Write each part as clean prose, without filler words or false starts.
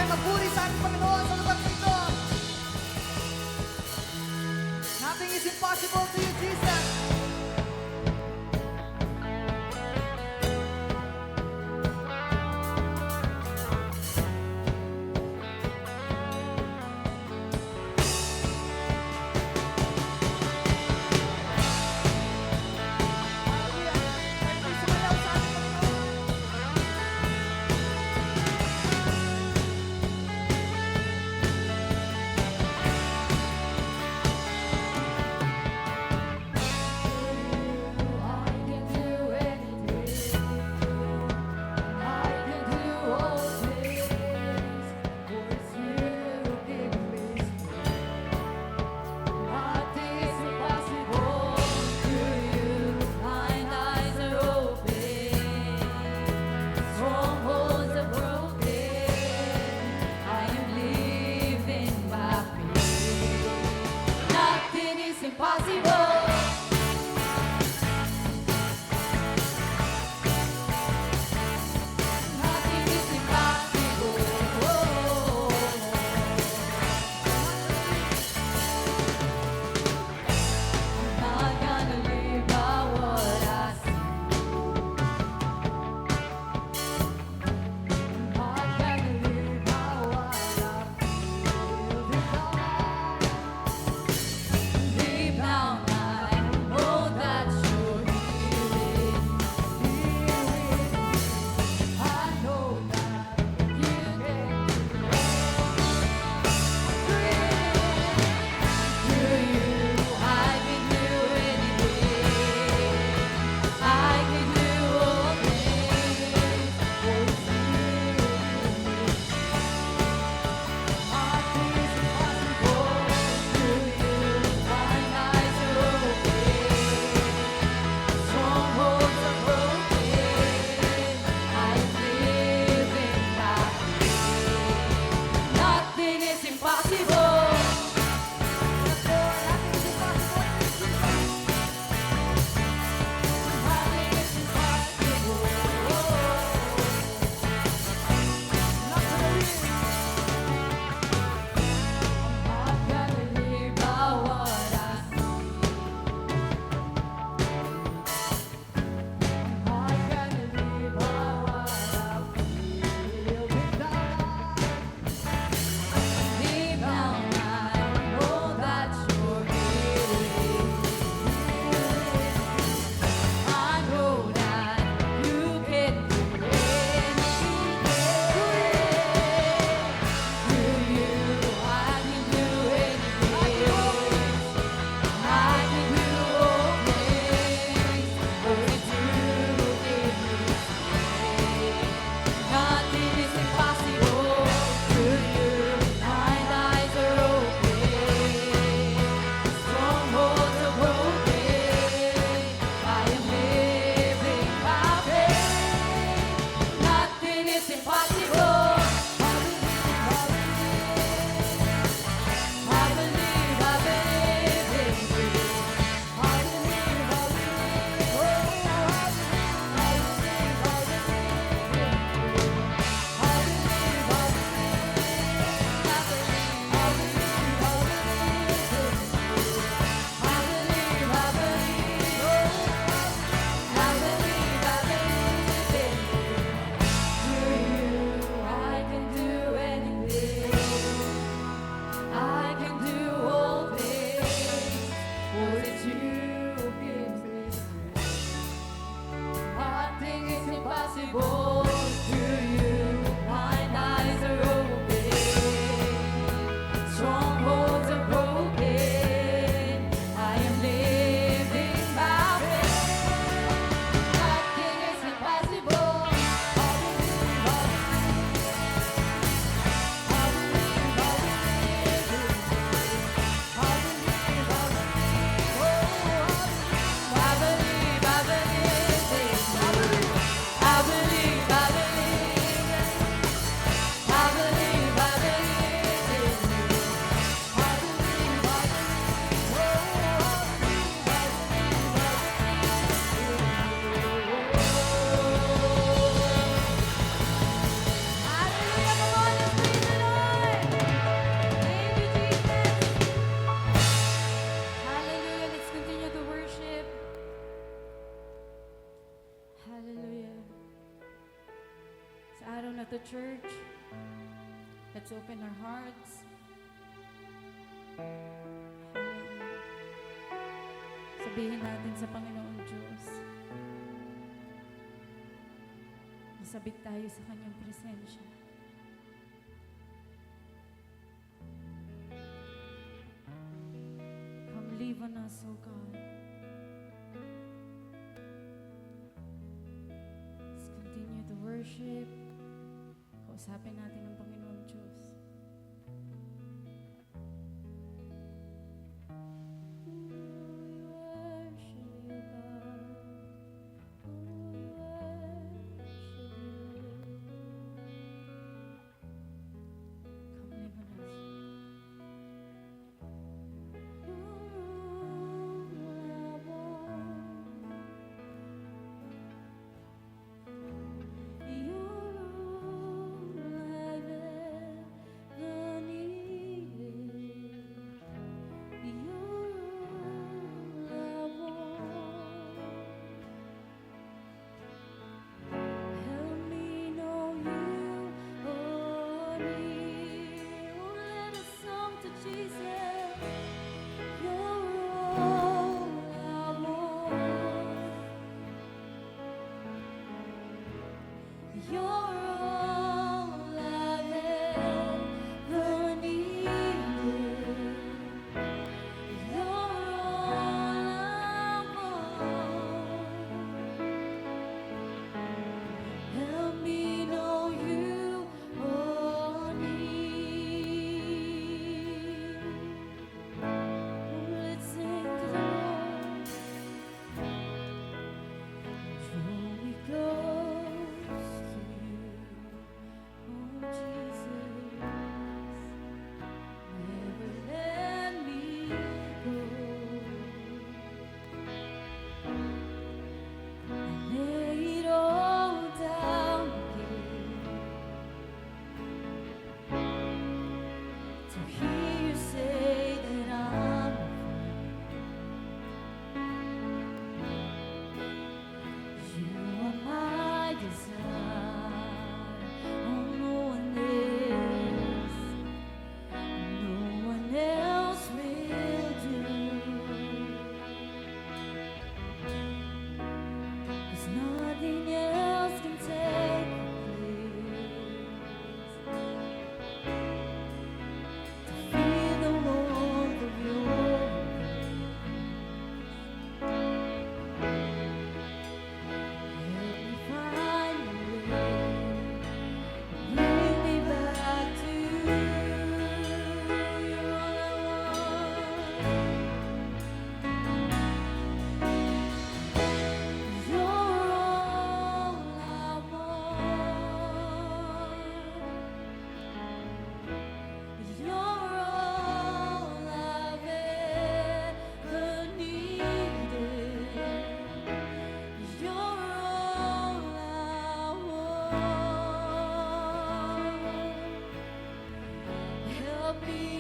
tayo magpuri sa ating Panginoon sa lugar na ito. Nothing is impossible to you, Jesus. church. Let's open our hearts. Sabihin natin sa Panginoong Diyos. Masabik tayo sa Kanyang presensya. Come live on us, O God. Let's continue to worship. Kausapin natin ang Panginoong Diyos. Help me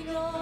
know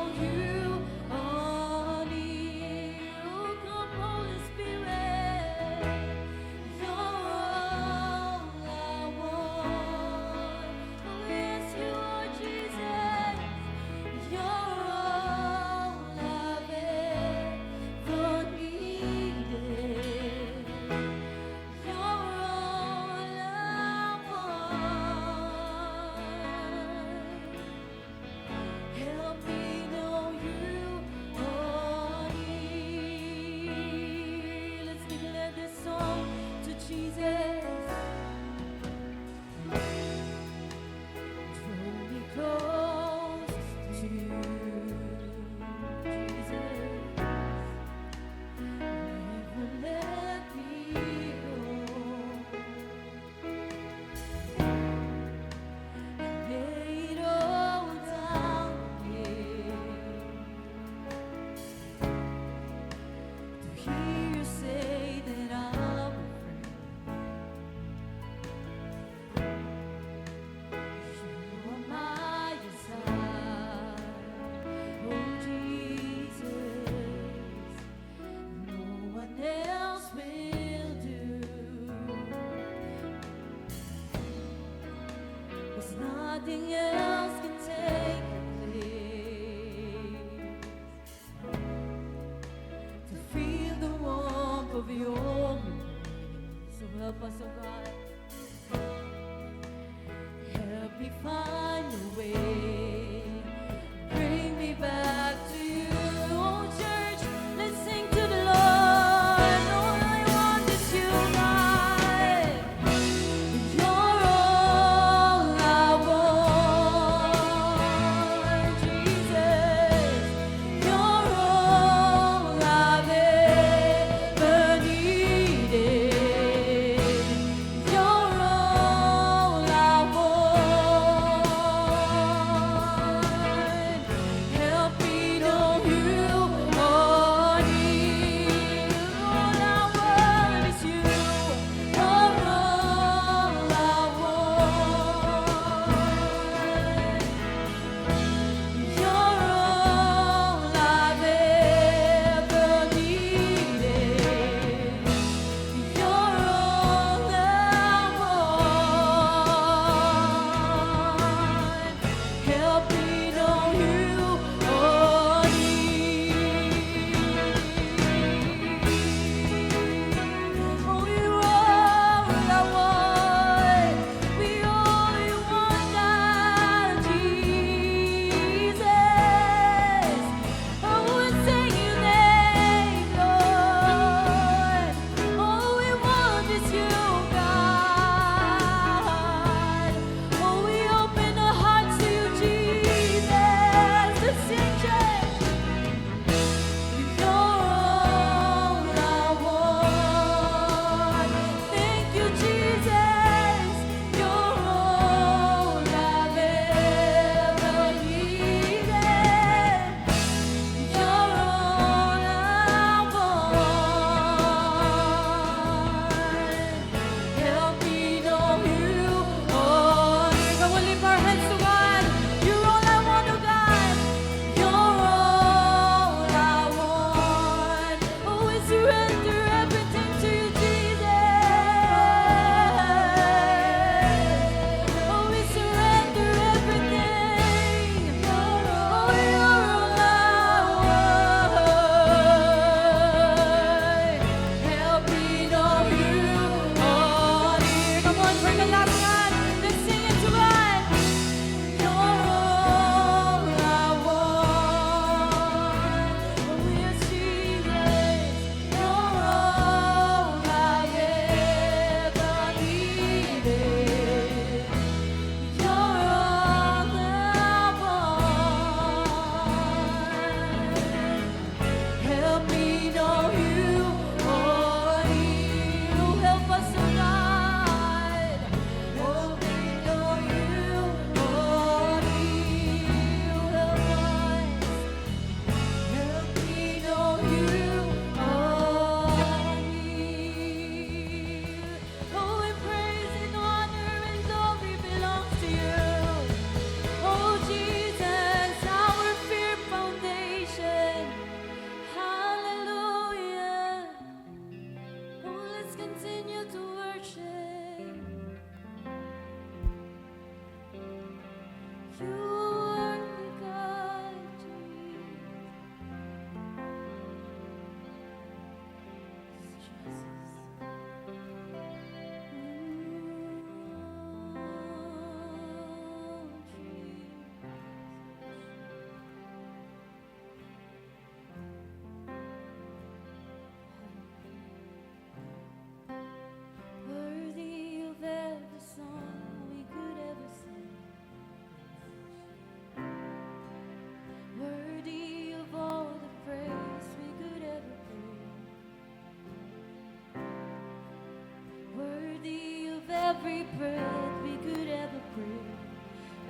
every breath we could ever breathe.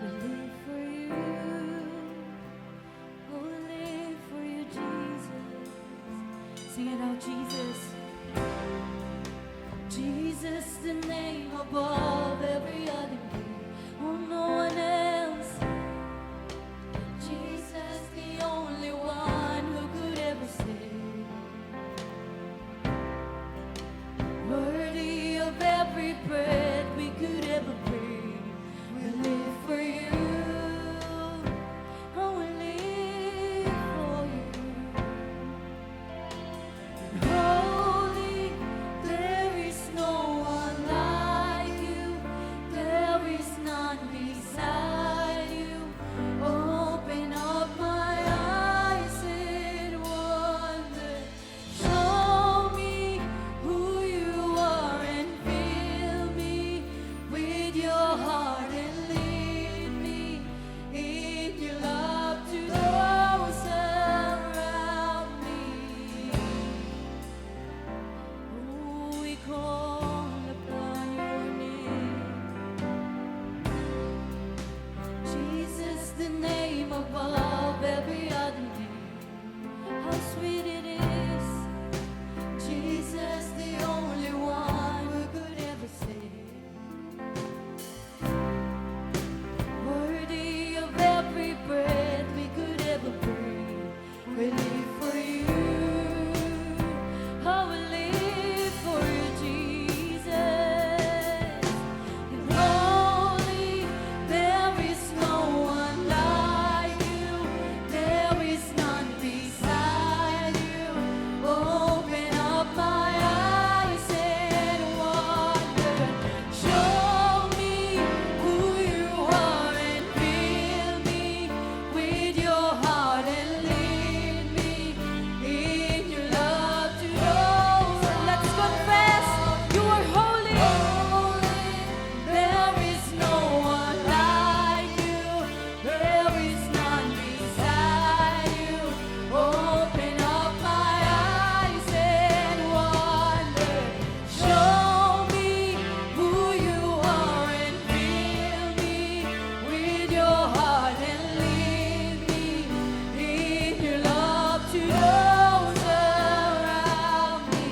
We live for you. Oh, we live for you, Jesus. Sing it out, Jesus. Jesus, the name above every other name. Oh, no one else. Jesus, the only one who could ever save. Worthy of every breath we could ever breathe. We live for you. Oh, we live for you. Holy, there is no one like you. There is none beside you. Open up my eyes in wonder. Show me who you are and fill me with your heart and lead me in your love to those around me. Oh, we call upon your name. Jesus, the name above every other name. How sweet it is. Jesus, the only one who could ever save. Worthy of every breath we could ever breathe. We live for you. Oh, we live for you, Jesus. And holy, there is no one like you. There is none beside you. Open up my eyes and wonder. Show me who you are and fill me with your heart and lead me in your love to those. Let's confess you are holy. There is no one like you. There is none beside you. Open up my eyes and wonder. Show me who you are and fill me with your heart and lead me in your love to those around me.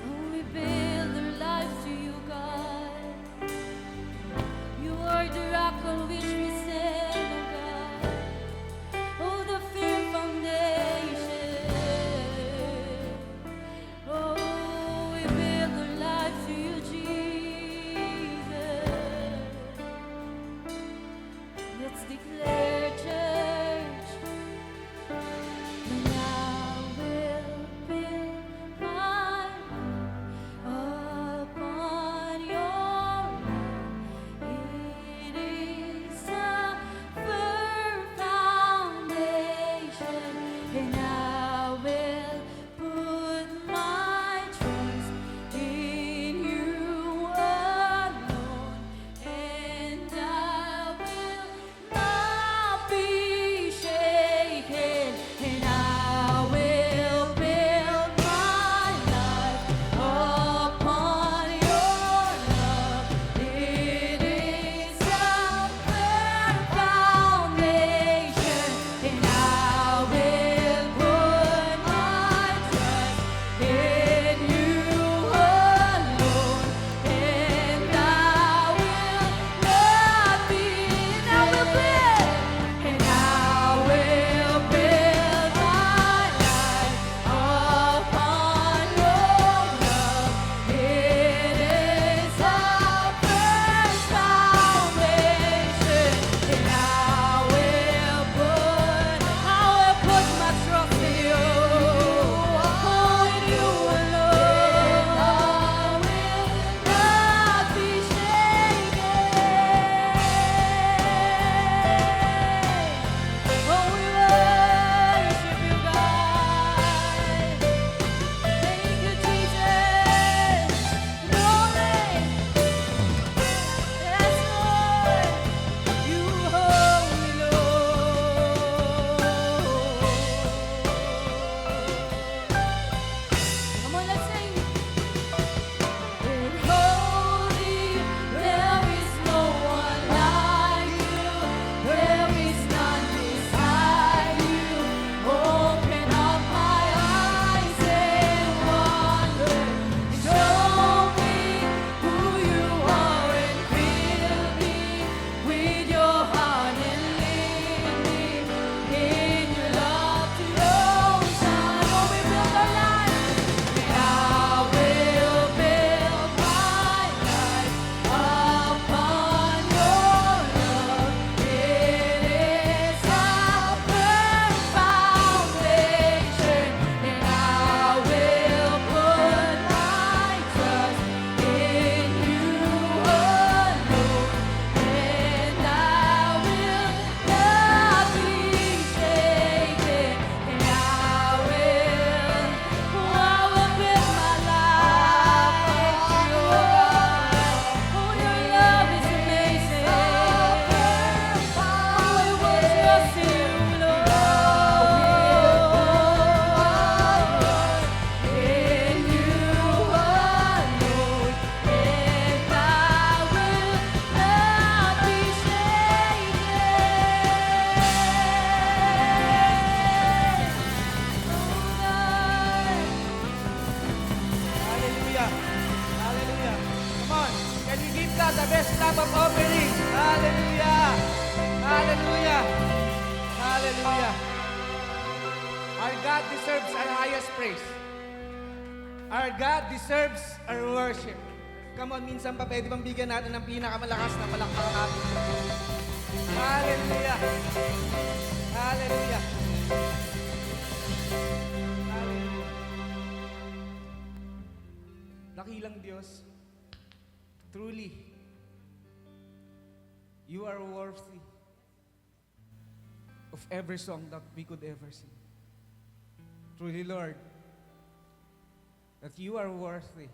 Oh, we build our lives to you, God. You are the rock on which we stand, oh God. Oh, the firm foundation. Oh, we build our lives to you, Jesus. Let's declare, church, and I will build my life upon your rock. It is Hallelujah! Hallelujah! Our God deserves our highest praise. Our God deserves our worship. Come on, minsan pa pwede bang bigyan natin ng pinakamalakas na palakpakan natin. Hallelujah! Hallelujah! Hallelujah! Dakilang Diyos, truly, you are worthy of every song that we could ever sing. Truly, Lord, that you are worthy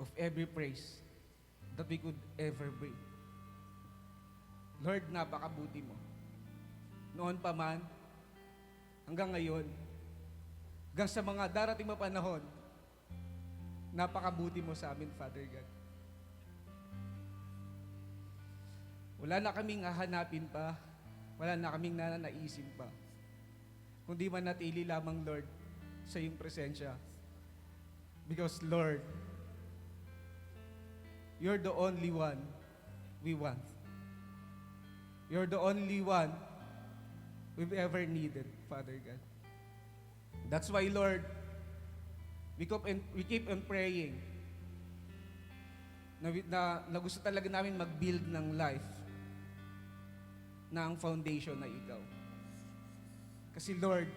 of every praise that we could ever bring. Lord, napakabuti mo. Noon pa man, hanggang ngayon, hanggang sa mga darating na panahon, napakabuti mo sa amin, Father God. Wala na kaming hahanapin pa, wala na kaming nananaisin pa, kundi manatili lamang, Lord, sa iyong presensya. Because, Lord, you're the only one we want. You're the only one we've ever needed, Father God. That's why, Lord, we keep on praying na gusto talaga namin mag-build ng life na ang foundation na ikaw. Kasi, Lord,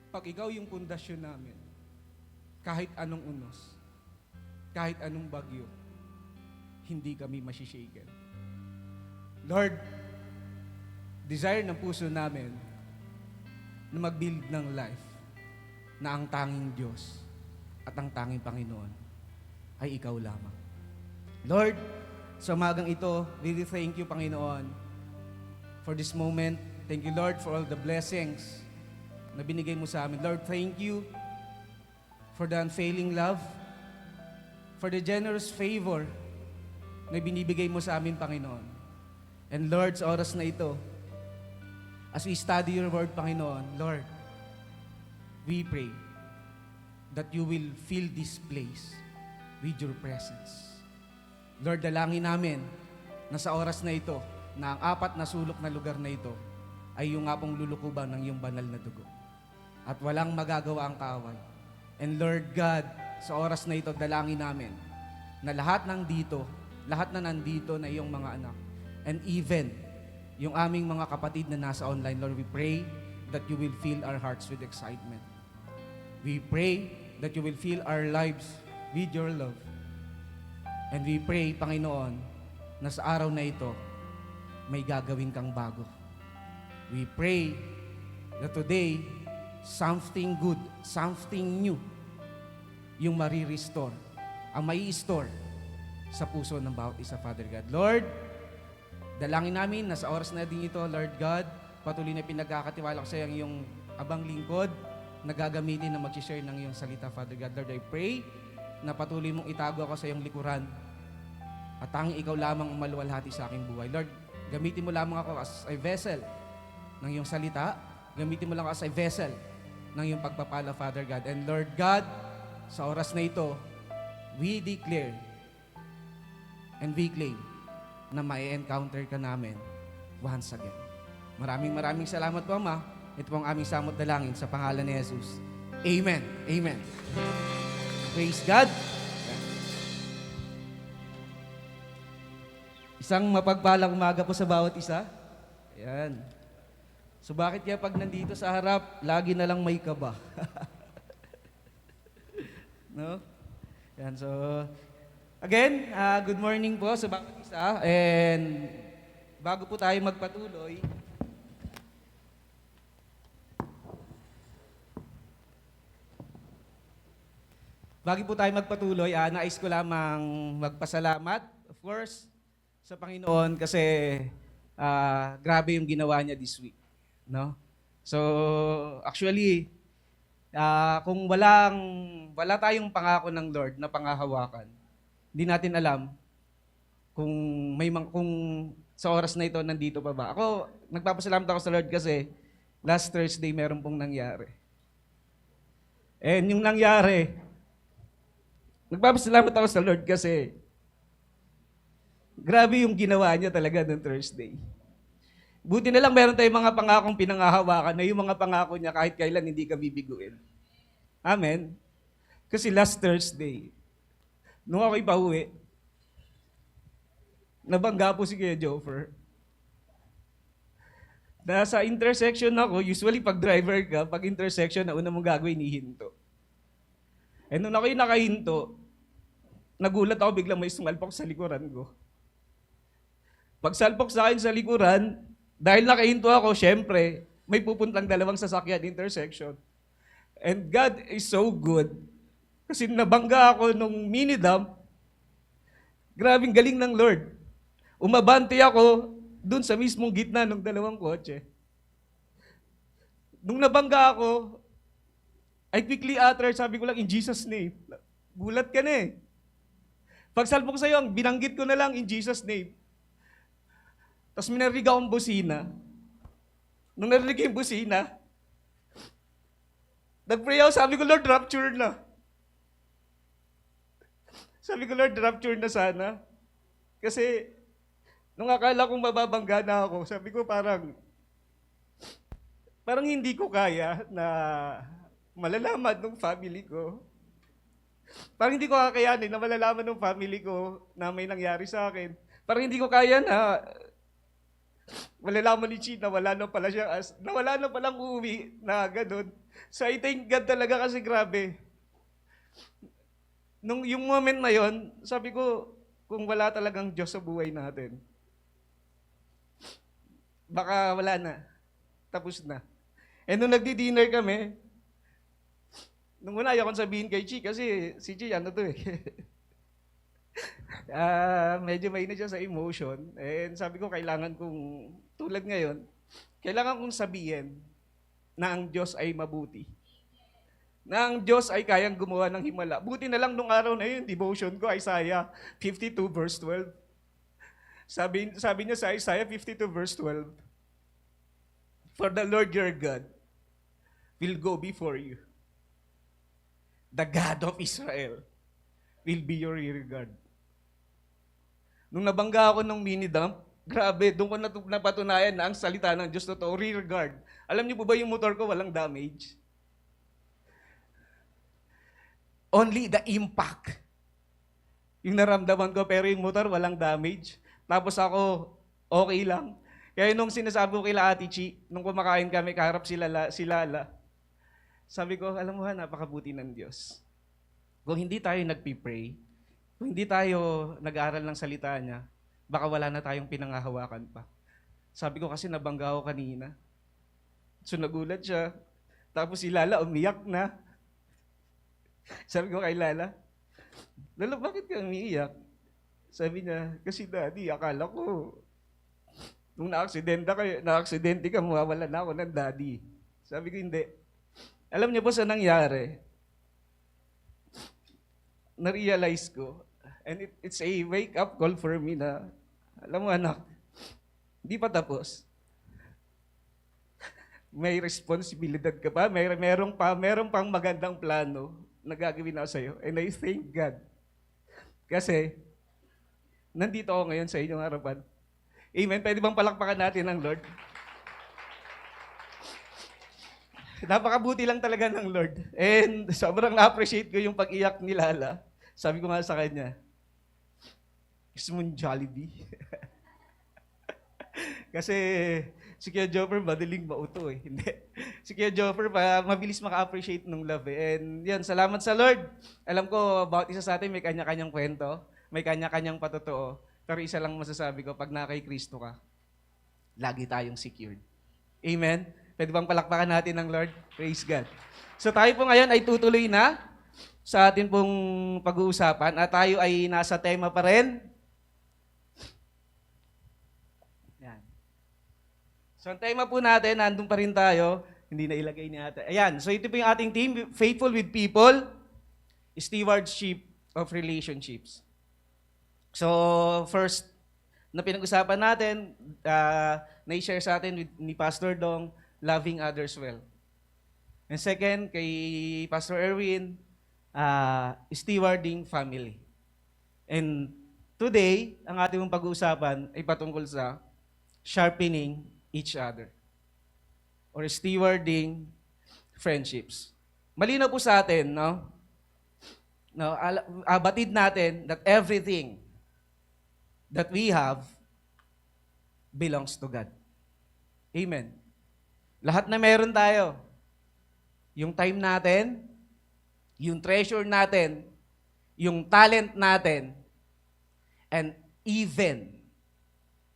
pag ikaw yung pundasyon namin, kahit anong unos, kahit anong bagyo, hindi kami masishaken. Lord, desire ng puso namin na mag-build ng life na ang tanging Diyos at ang tanging Panginoon ay ikaw lamang. Lord, sa umagang ito, really thank you, Panginoon, for this moment. Thank you, Lord, for all the blessings na binigay mo sa amin. Lord, thank you for the unfailing love, for the generous favor na binibigay mo sa amin, Panginoon. And Lord, sa oras na ito, as we study your word, Panginoon, Lord, we pray that you will fill this place with your presence. Lord, dalangin namin na sa oras na ito, na ang apat na sulok na lugar na ito ay yung nga pong lulukuban ng iyong banal na dugo. At walang magagawa ang kaaway. And Lord God, sa oras na ito, dalangin namin na lahat na nandito na iyong mga anak, and even yung aming mga kapatid na nasa online, Lord, we pray that you will fill our hearts with excitement. We pray that you will fill our lives with your love. And we pray, Panginoon, na sa araw na ito, may gagawin kang bago. We pray that today, something good, something new, yung marirestore, ang mai-store sa puso ng bawat isa, Father God. Lord, dalangin namin na sa oras na din ito, Lord God, patuloy na pinagkakatiwala ko sa iyong abang lingkod na gagamitin na mag-share ng iyong salita, Father God. Lord, I pray na patuloy mong itago ako sa iyong likuran at tanging ikaw lamang ang maluwalhati sa aking buhay. Lord, gamitin mo lamang ako as a vessel ng iyong salita. Gamitin mo lang ako as a vessel ng iyong pagpapala, Father God. And Lord God, sa oras na ito, we declare and we claim na mai-encounter ka namin once again. Maraming salamat po, Ama. Ito po ang aming samot dalangin sa pangalan ni Jesus. Amen. Amen. Praise God. Isang mapagpalang umaga po sa bawat isa. Ayan. So bakit kaya pag nandito sa harap, lagi na lang may kaba? No? Ayan, so again, good morning po sa bawat isa. And bago po tayo magpatuloy, nais ko lamang magpasalamat, of course, sa Panginoon kasi grabe yung ginawa niya this week. No? So, actually, kung wala tayong pangako ng Lord na pangahawakan, hindi natin alam kung sa oras na ito nandito pa ba. Ako, nagpapasalamat ako sa Lord kasi last Thursday meron pong nangyari. And yung nangyari, nagpapasalamat ako sa Lord kasi Grabe yung ginawa niya talaga noong Thursday. Buti na lang meron tayong mga pangakong pinangahawakan na yung mga pangako niya kahit kailan hindi ka bibiguin. Amen? Kasi last Thursday, nung ako'y pauwi, nabangga po si Kuya Joffer. Nasa intersection ako, usually pag driver ka, pag intersection na una mong gagawin, ihinto. Eh nung ako'y nakahinto, nagulat ako biglang may sumalpok sa likuran ko. Pag salpok sa akin sa likuran, dahil nakahinto ako, syempre, may pupuntang dalawang sasakyan intersection. And God is so good. Kasi nabangga ako nung mini dump, grabing galing ng Lord. Umabante ako dun sa mismong gitna ng dalawang kotse. Nung nabangga ako, I quickly uttered, sabi ko lang, in Jesus' name. Gulat ka na eh. Pagsalpok sa'yo, ang binanggit ko na lang, in Jesus' name. Tapos minarinig akong busina. Nung narinig ko yung busina, nag-pray ako, sabi ko, Lord, rapture na. Sabi ko, Lord, rapture na sana. Kasi, nung akala kong mababangga na ako, sabi ko parang hindi ko kaya na malalaman ng family ko. Parang hindi ko kakayanin na malalaman ng family ko na may nangyari sa akin. Parang hindi ko kaya na malalaman ni Chi na wala na pala siya, na wala na palang uuwi na gano'n. So I thank God talaga kasi grabe. Nung yung moment na yon, sabi ko, kung wala talagang Diyos sa buhay natin, baka wala na. Tapos na. And nung nagdi-dinner kami, nung una ayaw kong sabihin kay Chi kasi si Chi ano to eh. Medyo mainit siya sa emotion. And sabi ko kailangan kong, tulad ngayon, kailangan kong sabihin na ang Diyos ay mabuti. Na ang Diyos ay kayang gumawa ng himala. Buti na lang nung araw na yun, devotion ko, Isaiah 52 verse 12. Sabi niya sa Isaiah 52 verse 12, for the Lord your God will go before you. The God of Israel will be your rear guard. Nung nabangga ako ng mini dump, grabe, doon ko napatunayan na ang salita ng Diyos totoo, rear guard. Alam niyo po ba yung motor ko walang damage? Only the impact. Yung naramdaman ko, pero yung motor walang damage. Tapos ako, okay lang. Kaya nung sinasabi ko kila Ate Chi, nung kumakain kami, kaharap si Lala, sabi ko, alam mo ha, napakabuti ng Diyos. Kung hindi tayo nagpipray, kung hindi tayo nag-aaral ng salita niya, baka wala na tayong pinangahawakan pa. Sabi ko kasi nabangga ako kanina. So nagulat siya. Tapos si Lala umiyak na. Sabi ko kay Lala, bakit ka umiiyak? Sabi niya, kasi Daddy, akala ko, nung na-aksidente ka, mawawala na ako ng Daddy. Sabi ko, hindi. Alam niyo po sa nangyari, na-realize ko, and it's a wake-up call for me na, alam mo anak, hindi pa tapos. May responsibilidad ka pa, meron pang magandang plano na gagawin ako sa'yo. And I thank God. Kasi, nandito ako ngayon sa inyong harapan. Amen. Pwede bang palakpakan natin ang Lord? Napakabuti lang talaga ng Lord. And sobrang na-appreciate ko yung pag-iyak ni Lala. Sabi ko nga sa kanya, gusto mong Jollibee? Kasi si Kuya Joffer madaling mauto eh. Hindi. Si Kuya Joffer mabilis maka-appreciate ng love eh. And yan, salamat sa Lord. Alam ko, bawat isa sa atin may kanya-kanyang kwento, may kanya-kanyang patotoo. Pero isa lang masasabi ko, pag na kay Kristo ka, lagi tayong secured. Amen? Pwede bang palakpakan natin ng Lord? Praise God. So tayo po ngayon ay tutuloy na sa atin pong pag-uusapan at tayo ay nasa tema pa rin. Yan. So ang tema po natin, nandun pa rin tayo, hindi na ilagay ni ate. Ayan, so ito po yung ating team, Faithful with People, Stewardship of Relationships. So first na pinag-usapan natin, na-share sa atin ni Pastor Dong, loving others well. And second, kay Pastor Erwin, stewarding family. And Today, ang ating mong pag-uusapan ay patungkol sa sharpening each other or stewarding friendships. Malinaw po sa atin, no? Batid natin that everything that we have belongs to God. Amen. Lahat na meron tayo, yung time natin, yung treasure natin, yung talent natin, and even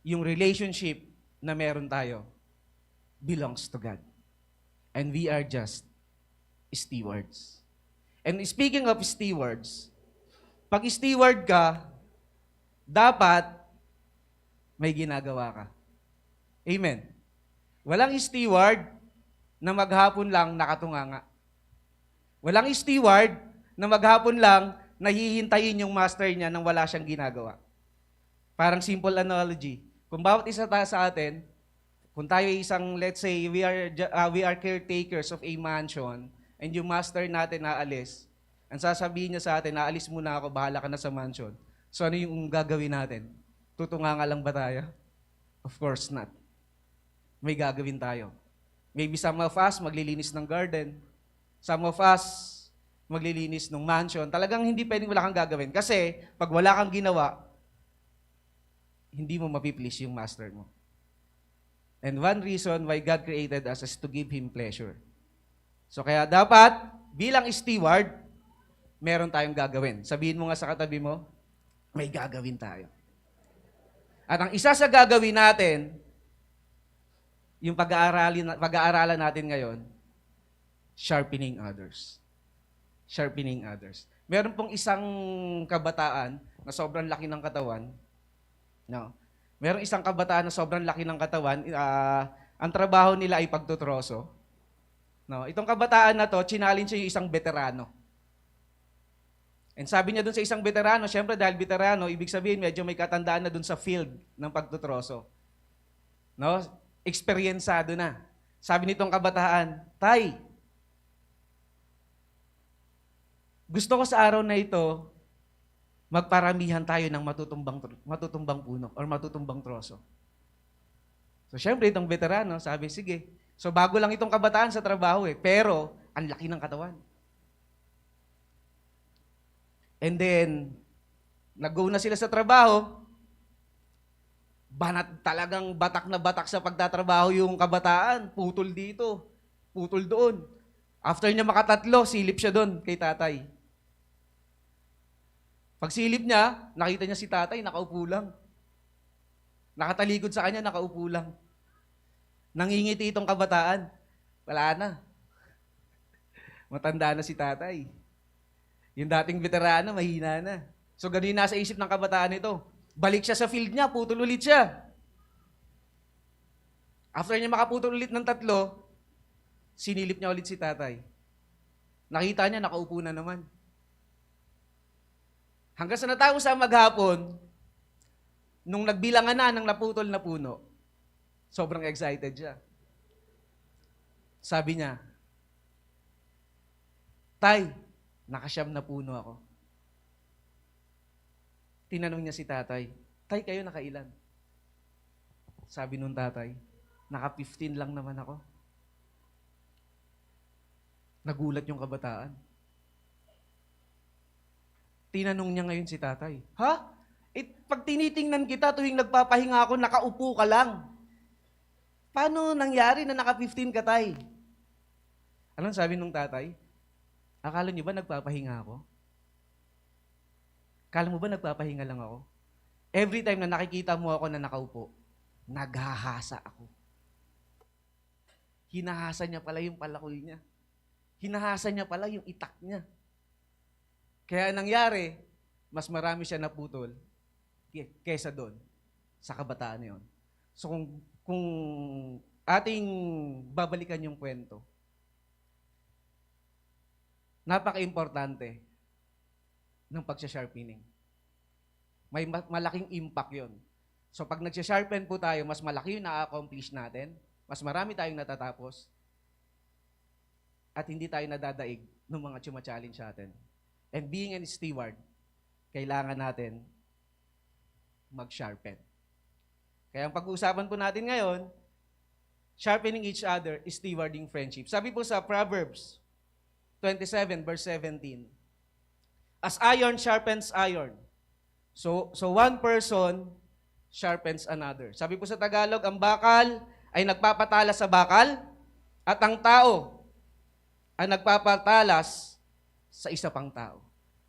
yung relationship na meron tayo belongs to God. And we are just stewards. And speaking of stewards, pag steward ka, dapat may ginagawa ka. Amen. Walang steward na maghapon lang nakatunganga. Walang steward na maghapon lang nahihintayin yung master niya nang wala siyang ginagawa. Parang simple analogy. Kung bawat isa sa atin, kung tayo isang, let's say, we are caretakers of a mansion, and yung master natin naalis, ang sasabihin niya sa atin, naalis muna ako, bahala ka na sa mansion. So ano yung gagawin natin? Tutunganga lang ba tayo? Of course not. May gagawin tayo. Maybe some of us maglilinis ng garden. Some of us maglilinis ng mansion. Talagang hindi pwedeng wala kang gagawin. Kasi pag wala kang ginawa, hindi mo mapiplease yung master mo. And one reason why God created us is to give Him pleasure. So kaya dapat, bilang steward, meron tayong gagawin. Sabihin mo nga sa katabi mo, may gagawin tayo. At ang isa sa gagawin natin, yung pag-aaralan natin ngayon, sharpening others. Sharpening others. Meron pong isang kabataan na sobrang laki ng katawan. No. Meron isang kabataan na sobrang laki ng katawan. Ang trabaho nila ay pagtutroso. No. Itong kabataan na to, challenge siya yung isang veterano. And sabi niya dun sa isang veterano, syempre dahil veterano, ibig sabihin medyo may katandaan na dun sa field ng pagtutroso. No? Eksperyensado na. Sabi nitong kabataan, Tay, gusto ko sa araw na ito, magparamihan tayo ng matutumbang puno or matutumbang troso. So, syempre, itong veterano, sabi, sige. So, bago lang itong kabataan sa trabaho pero, ang laki ng katawan. And then, nag-go na sila sa trabaho, talagang batak na batak sa pagtatrabaho yung kabataan. Putol dito, putol doon. After niya makatatlo, silip siya doon kay tatay. Pag silip niya, nakita niya si tatay, nakaupo lang. Nakatalikod sa kanya, nakaupo lang. Nangingiti itong kabataan. Wala na. Matanda na si tatay. Yung dating veterano, mahina na. So, ganun yung nasa isip ng kabataan ito. Balik siya sa field niya, putol ulit siya. After niya makaputol ulit ng 3, sinilip niya ulit si tatay. Nakita niya, nakaupo na naman. Hanggang sa natapos sa maghapon, nung nagbilangan na ng naputol na puno, sobrang excited siya. Sabi niya, Tay, nakasyam na puno ako. Tinanong niya si tatay, Tay, kayo nakailan? Sabi nung tatay, naka-15 lang naman ako. Nagulat yung kabataan. Tinanong niya ngayon si tatay, ha? Pag tinitingnan kita tuwing nagpapahinga ako, nakaupo ka lang. Paano nangyari na naka-15 ka, Tay? Anong sabi nung tatay? Akala niyo ba nagpapahinga ako? Akala mo ba nagpapahinga lang ako? Every time na nakikita mo ako na nakaupo, naghahasa ako. Hinahasa niya pala yung palakol niya. Hinahasa niya pala yung itak niya. Kaya nangyari, mas marami siya naputol kaysa doon sa kabataan na yun. So kung ating babalikan yung kwento, napaka-importante ng pagsha-sharpening. May malaking impact yon. So pag nagsha-sharpen po tayo, mas malaki yung na-accomplish natin, mas marami tayong natatapos, at hindi tayo nadadaig ng mga challenge sa atin. And being a steward, kailangan natin mag-sharpen. Kaya ang pag-uusapan po natin ngayon, sharpening each other is stewarding friendship. Sabi po sa Proverbs 27 verse 17, as iron sharpens iron, so one person sharpens another. Sabi po sa Tagalog, ang bakal ay nagpapatalas sa bakal at ang tao ay nagpapatalas sa isa pang tao.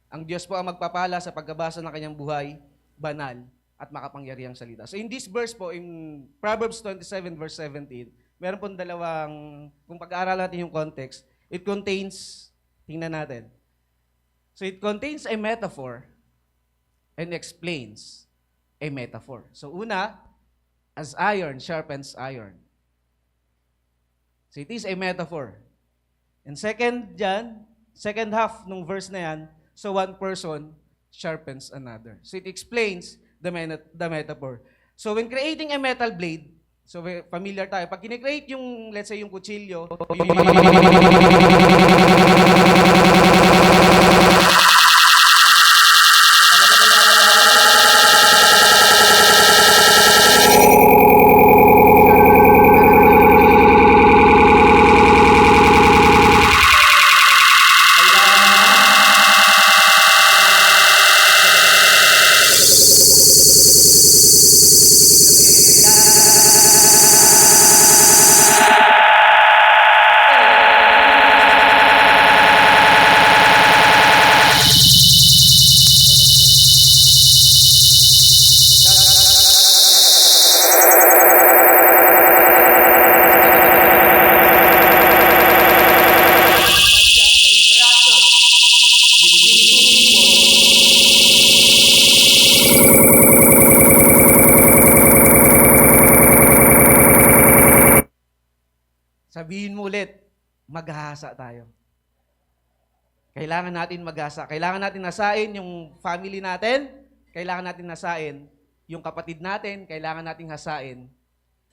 Ang Diyos po ang magpapala sa pagbabasa ng kanyang buhay, banal at makapangyarihang salita. So in this verse po, in Proverbs 27 verse 17, meron pong dalawang, kung pag-aaral natin yung context, it contains, tingnan natin. So it contains a metaphor and explains a metaphor. So una, as iron sharpens iron. So it is a metaphor. And second dyan, second half ng verse na yan, so one person sharpens another. So it explains the metaphor. So when creating a metal blade, so familiar tayo, pag kine-create yung, let's say yung kutsilyo, sabihin mo ulit, maghahasa tayo. Kailangan natin maghasa. Kailangan natin nasain yung family natin. Kailangan natin nasain yung kapatid natin. Kailangan natin hasain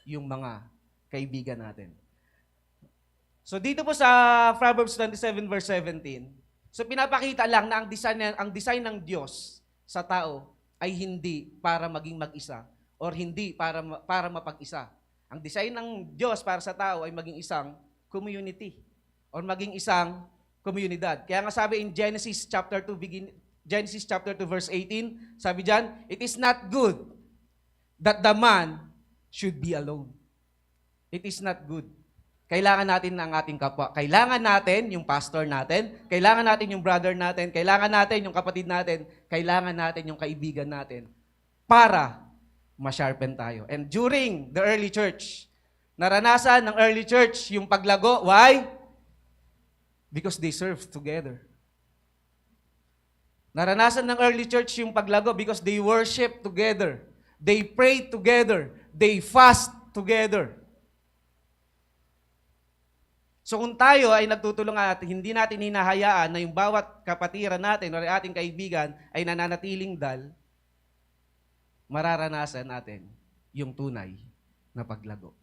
yung mga kaibigan natin. So dito po sa Proverbs 27 verse 17, so pinapakita lang na ang design ng Diyos sa tao ay hindi para maging mag-isa or hindi para mapag-isa. Ang design ng Diyos para sa tao ay maging isang community or maging isang komunidad. Kaya nga sabi in Genesis chapter 2 verse 18, sabi diyan, it is not good that the man should be alone. It is not good. Kailangan natin ang ating kapwa. Kailangan natin yung pastor natin, kailangan natin yung brother natin, kailangan natin yung kapatid natin, kailangan natin yung kaibigan natin para ma-sharpen tayo. And during the early church, naranasan ng early church yung paglago. Why? Because they served together. Naranasan ng early church yung paglago because they worship together. They pray together. They fast together. So kung tayo ay nagtutulungan at hindi natin hinahayaan na yung bawat kapatiran natin o ating kaibigan ay nananatiling dal, mararanasan natin yung tunay na paglago.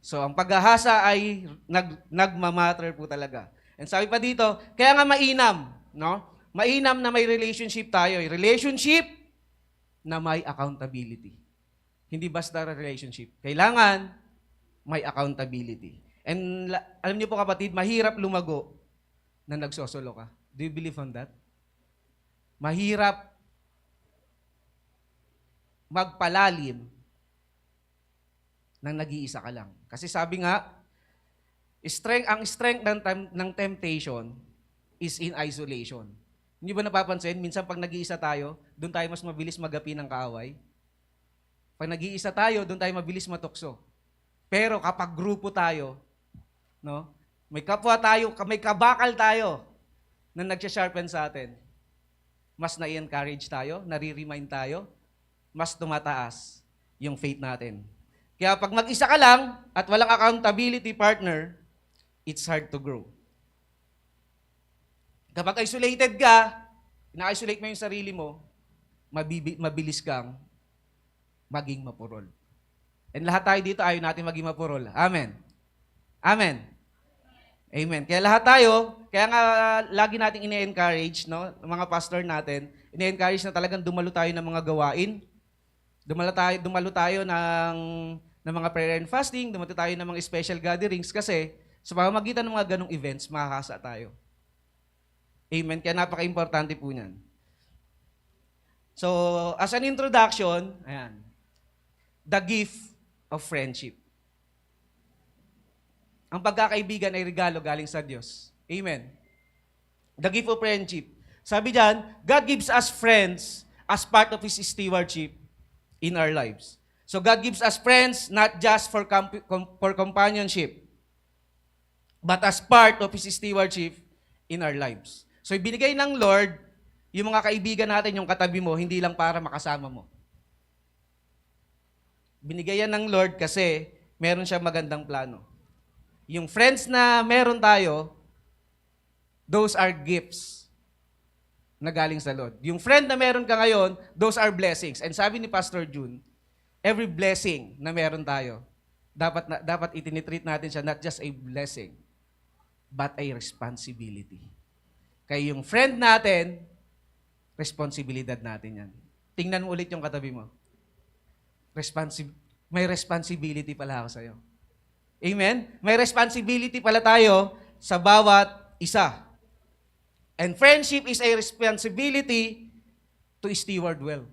So, ang paghahasa ay nagmamatter po talaga. And sabi pa dito, kaya nga mainam, no? Mainam na may relationship tayo. Relationship na may accountability. Hindi basta relationship. Kailangan may accountability. And alam niyo po kapatid, mahirap lumago na nagsosolo ka. Do you believe on that? Mahirap magpalalim nang nag-iisa ka lang. Kasi sabi nga, ang strength ng temptation is in isolation. Hindi ba napapansin? Minsan pag nag-iisa tayo, doon tayo mas mabilis magapi ng kaaway. Pag nag-iisa tayo, doon tayo mabilis matukso. Pero kapag grupo tayo, no? May kapwa tayo, may kabakal tayo na nagsha-sharpen sa atin. Mas na-encourage tayo, nare-remind tayo, mas tumataas yung faith natin. Kaya pag mag-isa ka lang at walang accountability partner, it's hard to grow. Kapag isolated ka, ina-isolate mo yung sarili mo, mabilis kang maging mapurol. And lahat tayo dito ayaw natin maging mapurol. Amen. Amen. Amen. Kaya lahat tayo, kaya nga lagi nating ine-encourage, no, mga pastor natin, ine-encourage na talagang dumalo tayo ng mga gawain. Dumalo tayo ng mga prayer and fasting, dumalo tayo ng mga special gatherings kasi sa pamamagitan ng mga ganong events, makakasa tayo. Amen. Kaya napaka-importante po niyan. So, as an introduction, ayan, the gift of friendship. Ang pagkakaibigan ay regalo galing sa Diyos. Amen. The gift of friendship. Sabi diyan, God gives us friends as part of His stewardship in our lives. So God gives us friends not just for companionship, but as part of His stewardship in our lives. So ibinigay ng Lord yung mga kaibigan natin, yung katabi mo, hindi lang para makasama mo. Binigay yan ng Lord kasi meron siya magandang plano. Yung friends na meron tayo, those are gifts na galing sa Lord. Yung friend na meron ka ngayon, those are blessings. And sabi ni Pastor June, every blessing na meron tayo, dapat itinitreat natin siya not just a blessing, but a responsibility. Kaya yung friend natin, responsibilidad natin yan. Tingnan mo ulit yung katabi mo. May responsibility pala ako sa'yo. Amen? May responsibility pala tayo sa bawat isa. And friendship is a responsibility to steward well.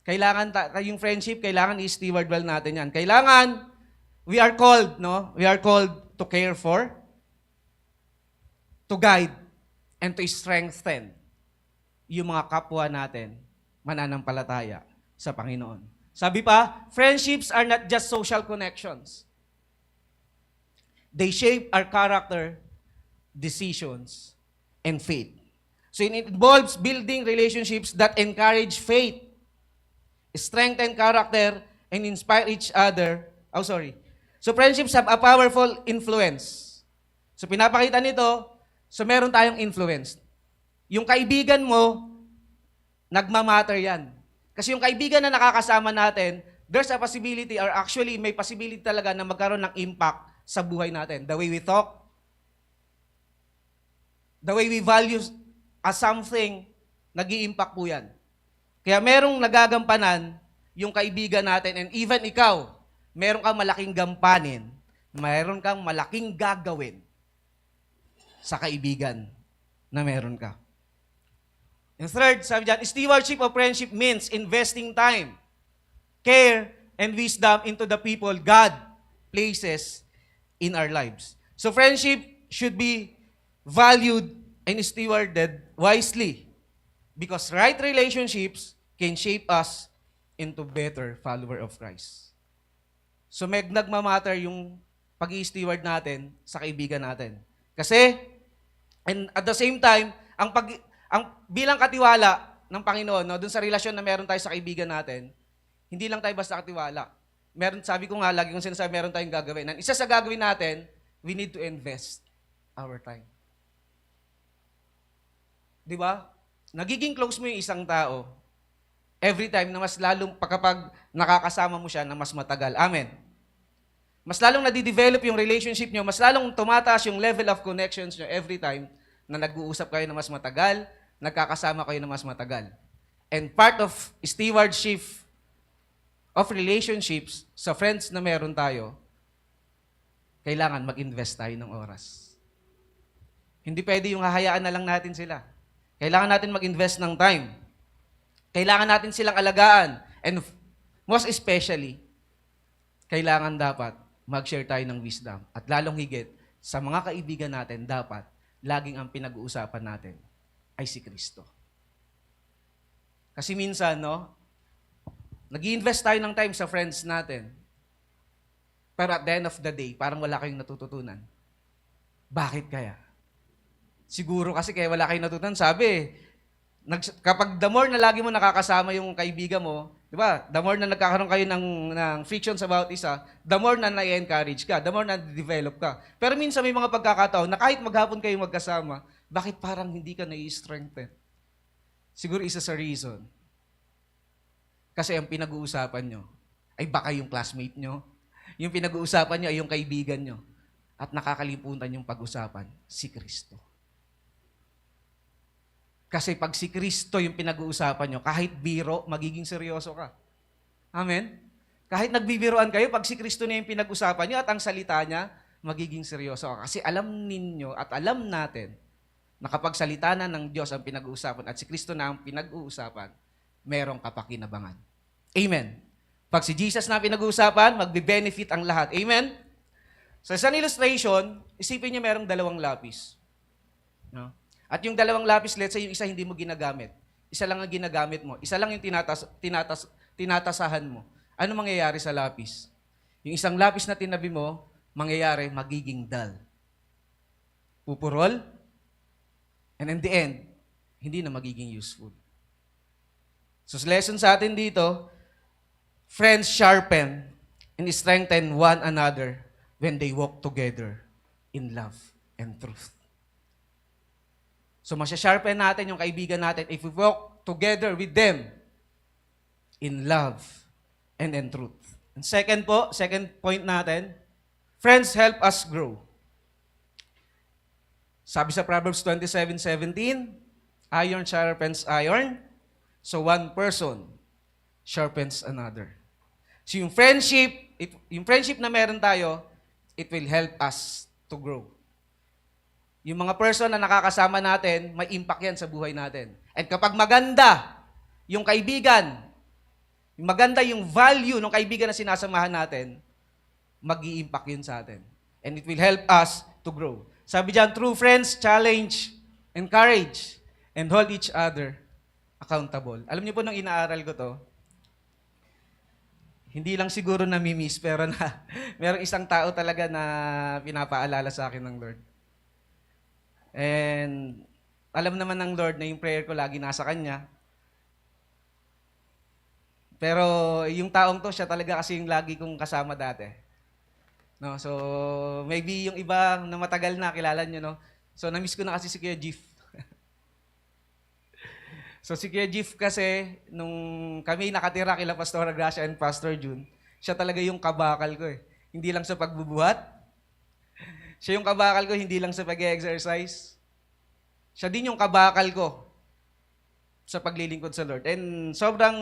Kailangan yung friendship, kailangan i-steward well natin yan. Kailangan, we are called, no? We are called to care for, to guide, and to strengthen yung mga kapwa natin mananampalataya sa Panginoon. Sabi pa, friendships are not just social connections. They shape our character, decisions, and faith. So it involves building relationships that encourage faith, strengthen character, and inspire each other. So friendships have a powerful influence. So pinapakita nito, so meron tayong influence. Yung kaibigan mo, nagmamatter yan. Kasi yung kaibigan na nakakasama natin, there's a possibility, or actually may possibility talaga na magkaroon ng impact sa buhay natin. The way we talk, the way we value as something, nag-i-impact po yan. Kaya merong nagagampanan yung kaibigan natin, and even ikaw, meron kang malaking gampanin, meron kang malaking gagawin sa kaibigan na meron ka. And third, sabi dyan, stewardship of friendship means investing time, care, and wisdom into the people God places in our lives. So friendship should be valued and stewarded wisely because right relationships can shape us into better follower of Christ. So nagmamatter yung pag-i-steward natin sa kaibigan natin. Kasi, and at the same time, ang bilang katiwala ng Panginoon, no, dun sa relasyon na meron tayo sa kaibigan natin, hindi lang tayo basta katiwala. Sabi ko nga, lagi kong sinasabi, meron tayong gagawin. And isa sa gagawin natin, we need to invest our time. Di ba? Nagiging close mo yung isang tao every time na mas lalong kapag nakakasama mo siya na mas matagal. Amen. Mas lalong nadidevelop yung relationship nyo, mas lalong tumataas yung level of connections nyo every time na nag-uusap kayo na mas matagal, nagkakasama kayo na mas matagal. And part of stewardship of relationships sa friends na meron tayo, kailangan mag-invest tayo ng oras. Hindi pwede yung hahayaan na lang natin sila. Kailangan natin mag-invest ng time. Kailangan natin silang alagaan. And most especially, kailangan dapat mag-share tayo ng wisdom. At lalong higit, sa mga kaibigan natin, dapat laging ang pinag-uusapan natin ay si Kristo. Kasi minsan, no, nag-i-invest tayo ng time sa friends natin. Pero at the end of the day, parang wala kayong natututunan. Bakit kaya? Siguro kasi kaya wala kayong natutunan. Sabi, kapag the more na lagi mo nakakasama yung kaibigan mo, di ba? The more na nagkakaroon kayo ng frictions about isa, the more na na-encourage ka, the more na develop ka. Pero minsan may mga pagkakataon na kahit maghapon kayo magkasama, bakit parang hindi ka na-strengthen? Siguro isa sa reason. Kasi ang pinag-uusapan nyo ay baka yung classmate nyo. Yung pinag-uusapan nyo ay yung kaibigan nyo. At nakakalimutan yung pag-usapan, si Kristo. Kasi pag si Kristo yung pinag-uusapan nyo, kahit biro, magiging seryoso ka. Amen? Kahit nagbibiroan kayo, pag si Kristo na yung pinag-usapan nyo at ang salita niya, magiging seryoso ka. Kasi alam ninyo at alam natin na kapag salita na ng Diyos ang pinag-uusapan at si Kristo na ang pinag-uusapan, merong kapakinabangan. Amen. Pag si Jesus na ang pinag-uusapan, magbe-benefit ang lahat. Amen? Sa isang illustration, isipin niyo merong dalawang lapis. No? At yung dalawang lapis, let's say yung isa hindi mo ginagamit. Isa lang ang ginagamit mo. Isa lang yung tinatasahan mo. Ano mangyayari sa lapis? Yung isang lapis na tinabi mo, mangyayari, magiging dull. Pupurol. And in the end, hindi na magiging useful. So, lesson sa atin dito, friends sharpen and strengthen one another when they walk together in love and truth. So, masya-sharpen natin yung kaibigan natin if we walk together with them in love and in truth. And second point natin, friends help us grow. Sabi sa Proverbs 27:17, iron sharpens iron, so one person sharpens another. So yung friendship na meron tayo, it will help us to grow. Yung mga person na nakakasama natin, may impact yan sa buhay natin. And kapag maganda yung kaibigan, maganda yung value ng kaibigan na sinasamahan natin, mag-i-impact yun sa atin. And it will help us to grow. Sabi diyan, true friends challenge, encourage, and hold each other accountable. Alam niyo po nung inaaral ko to, hindi lang siguro nami-miss, pero merong isang tao talaga na pinapaalala sa akin ng Lord. And alam naman ng Lord na yung prayer ko lagi nasa Kanya. Pero yung taong to, siya talaga kasi yung lagi kong kasama dati. No, so maybe yung iba na matagal na, kilala nyo, no? So na-miss ko na kasi si Kuya Jeff. So si Kuya Jeff kasi, nung kami nakatira kila Pastor Gracia and Pastor June, siya talaga yung kabakal ko eh. Hindi lang sa pagbubuhat, siya yung kabakal ko, hindi lang sa pag-exercise. Siya din yung kabakal ko sa paglilingkod sa Lord. And sobrang,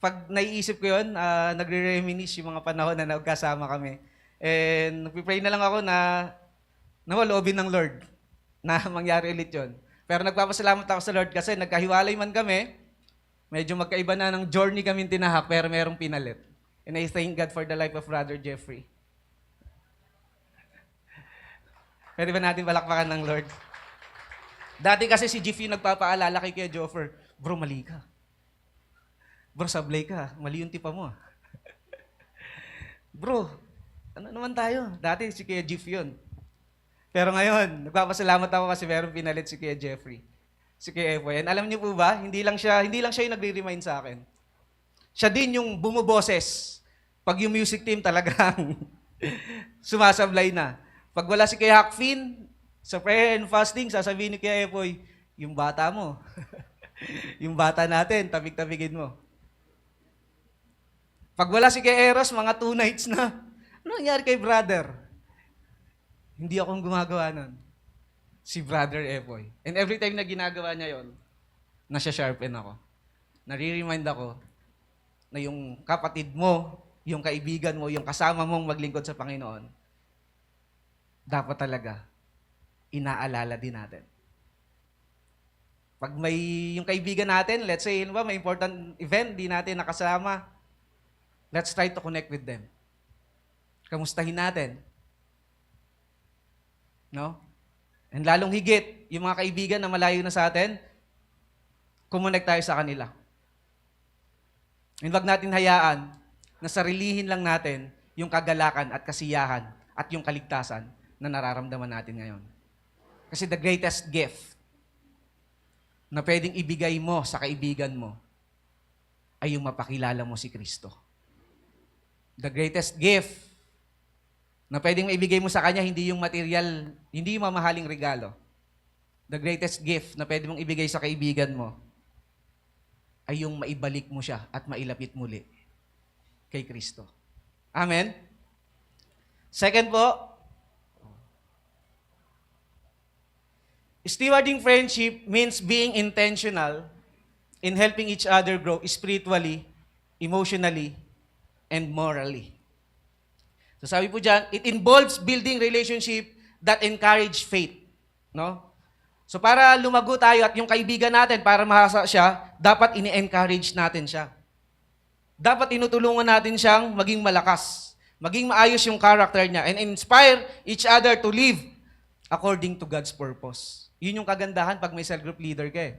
pag naiisip ko yun, nagre-reminisce yung mga panahon na nagkasama kami. And nagpipray na lang ako na loobin ng Lord na mangyari ulit yun. Pero nagpapasalamat ako sa Lord kasi nagkahiwalay man kami, medyo magkaiba na ng journey kami tinahak, pero merong pinalit. And I thank God for the life of Brother Jeffrey. Pwede ba natin palakpakan ng Lord? Dati kasi si Jeff yung nagpapaalala kay Kuya Joffer, bro, mali ka. Bro, sablay ka. Mali yung tipa mo. Bro, ano naman tayo? Dati si Kuya Jeff yun. Pero ngayon, nagpapasalamat ako kasi meron pinalit si Kuya Jeffrey. Si Kuya Epoy. And alam niyo po ba, hindi lang siya yung nagre-remind sa akin. Siya din yung bumuboses. Pag yung music team talagang sumasablay na. Pag wala si Kuya Hakfin, sa prayer and fasting, sasabihin ni Kuya Epoy, yung bata mo. Yung bata natin, tabig-tabigin mo. Pag wala si Kuya Eros, mga 2 nights na. Ano nangyari kay brother? Hindi akong gumagawa nun. Si Brother Epoy. And every time na ginagawa niya yon, nasya-sharpen ako. Nare-remind ako na yung kapatid mo, yung kaibigan mo, yung kasama mong maglingkod sa Panginoon, dapat talaga inaalala din natin. Pag may yung kaibigan natin, let's say, may important event, di natin nakasama, let's try to connect with them. Kamustahin natin. No? And lalong higit, yung mga kaibigan na malayo na sa atin, kumonect tayo sa kanila. And wag natin hayaan na sarilihin lang natin yung kagalakan at kasiyahan at yung kaligtasan na nararamdaman natin ngayon. Kasi the greatest gift na pwedeng ibigay mo sa kaibigan mo ay yung mapakilala mo si Kristo. The greatest gift na pwedeng maibigay mo sa Kanya, hindi yung material, hindi yung mamahaling regalo. The greatest gift na pwede mong ibigay sa kaibigan mo ay yung maibalik mo siya at mailapit muli kay Kristo. Amen? Second po, Stewarding friendship means being intentional in helping each other grow spiritually, emotionally, and morally. So sabi po dyan, it involves building relationship that encourage faith. No? So para lumago tayo at yung kaibigan natin, para mahasa siya, dapat ini-encourage natin siya. Dapat tinutulungan natin siyang maging malakas, maging maayos yung character niya, and inspire each other to live according to God's purpose. Yun yung kagandahan pag may cell group leader ka eh.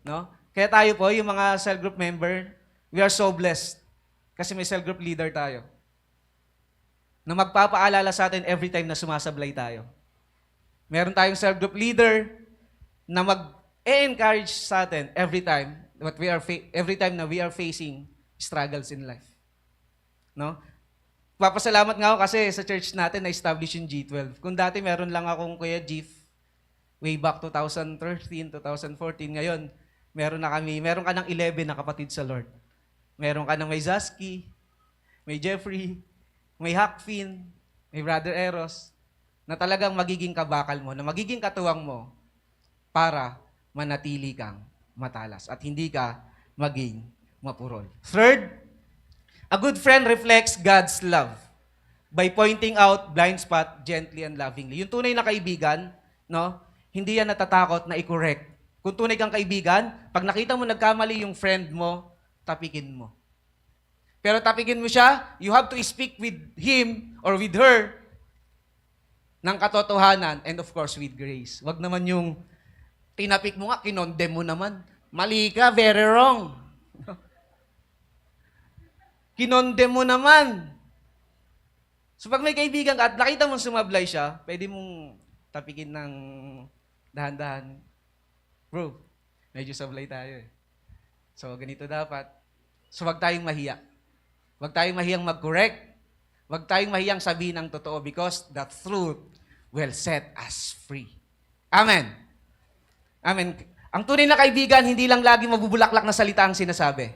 No? Kaya tayo po, yung mga cell group member, we are so blessed kasi may cell group leader tayo na magpapaalala sa atin every time na sumasablay tayo. Meron tayong cell group leader na mag-encourage sa atin every time na we are facing struggles in life. No? Papasalamat nga ako kasi sa church natin na-establish yung G12. Kung dati meron lang akong Kuya Jeff, way back 2013, 2014, ngayon, meron ka ng 11 na kapatid sa Lord. Meron ka ng may Zaski, may Jeffrey, may Hakfin, may Brother Eros, na talagang magiging kabakal mo, na magiging katuwang mo para manatili kang matalas at hindi ka maging mapurol. Third, a good friend reflects God's love by pointing out blind spot gently and lovingly. Yung tunay na kaibigan, no, hindi yan natatakot na i-correct. Kung tunay kang kaibigan, pag nakita mo nagkamali yung friend mo, tapikin mo. Pero tapikin mo siya, you have to speak with him or with her ng katotohanan and of course with grace. Wag naman yung tinapik mo nga, kinondem mo naman. Mali ka, very wrong. Kinondem mo naman. So pag may kaibigan ka at nakita mong sumablay siya, pwede mong tapikin ng dahan-dahan. Bro, medyo sablay tayo eh. So ganito dapat. So wag tayong mahiya. Wag tayong mahiyang mag-correct. Wag tayong mahiyang sabihin ang totoo because the truth will set us free. Amen. Amen. Ang tunay na kaibigan, hindi lang lagi mabubulaklak na salita ang sinasabi.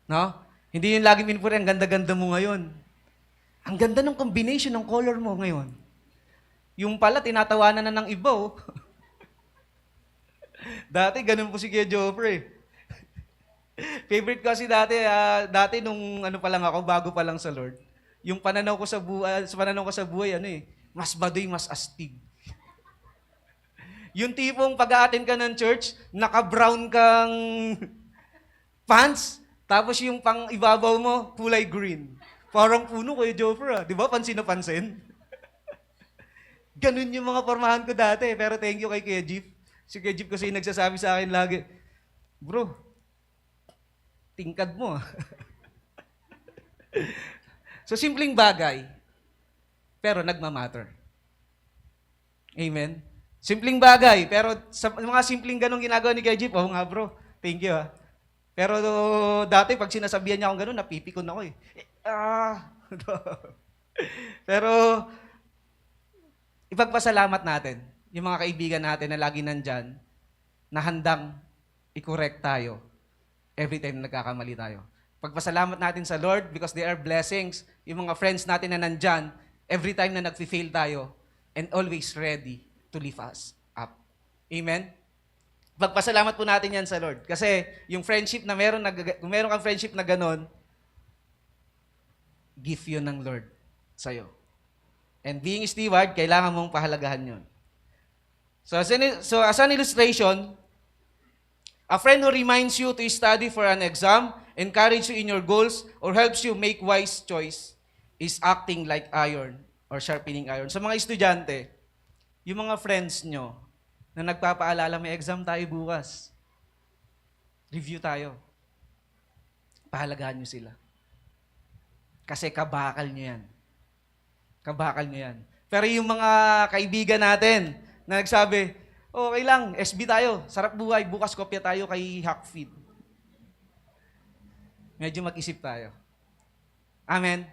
No? Hindi yung lagi minupuri, ang ganda-ganda mo ngayon. Ang ganda ng combination ng color mo ngayon. Yung pala, tinatawanan na ng iba, oh. Dati, ganun po si Kuya Joffrey. Favorite ko kasi dati nung ano pa lang ako, bago pa lang sa Lord, yung pananaw ko sa buhay, mas baduy, mas astig. Yung tipong pag-a-attend ka ng church, naka-brown kang pants, tapos yung pang ibabaw mo, kulay green. Parang puno, Kuya Joffrey, di ba? Pansin na pansin. Ganun yung mga pormahan ko dati, pero thank you kay Kuya Jeep. Si Kuya Jeep kasi nagsasabi sa akin lagi, bro, tingkad mo. So, simpleng bagay, pero nagmamatter. Amen? Simpleng bagay, pero sa mga simpleng ganong ginagawa ni Kuya Jeep, oh nga bro, thank you ha. Pero dati, pag sinasabihan niya akong gano'n, napipikon ako eh. Pero, ipagpasalamat natin, yung mga kaibigan natin na lagi nandyan, na handang i-correct tayo every time na nagkakamali tayo. Pagpasalamat natin sa Lord because they are blessings. Yung mga friends natin na nandyan, every time na nag-fail tayo, and always ready to lift us up. Amen? Pagpasalamat po natin yan sa Lord. Kasi yung friendship na kung meron kang friendship na ganon, gift yun ng Lord sa'yo. And being steward, kailangan mong pahalagahan yun. So as an illustration, a friend who reminds you to study for an exam, encourages you in your goals, or helps you make wise choice is acting like iron or sharpening iron. Sa mga estudyante, yung mga friends nyo na nagpapaalala, may exam tayo bukas. Review tayo. Pahalagahan nyo sila. Kasi kabakal nyo yan. Kabakal nyo yan. Pero yung mga kaibigan natin na nagsabi, okay lang, SB tayo, sarap buhay, bukas kopya tayo kay Hackfeed. Medyo mag-isip tayo. Amen?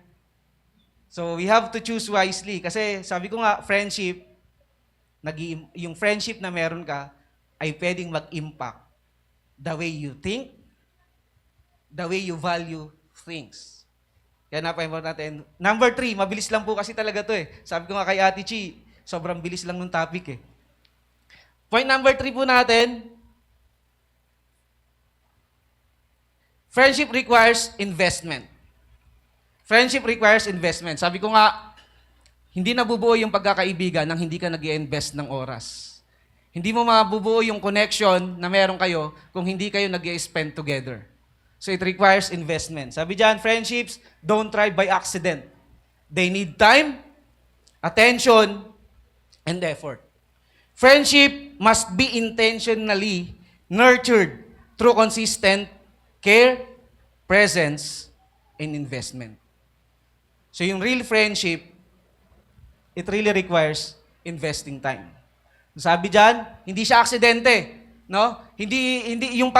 So, we have to choose wisely. Kasi sabi ko nga, friendship, yung friendship na meron ka, ay pwedeng mag-impact the way you think, the way you value things. Kaya napahimot natin. Number 3, mabilis lang po kasi talaga to eh. Sabi ko nga kay Ate Chi, sobrang bilis lang ng topic eh. Point number 3 po natin, friendship requires investment. Friendship requires investment. Sabi ko nga, hindi nabubuo yung pagkakaibigan nang hindi ka nag-i-invest ng oras. Hindi mo mabubuo yung connection na meron kayo kung hindi kayo nag-i-spend together. So it requires investment. Sabi dyan, friendships don't thrive by accident. They need time, attention, and effort. Friendship must be intentionally nurtured through consistent care, presence, and investment. So yung real friendship, it really requires investing time. Sabi diyan, hindi siya aksidente, no? Hindi yung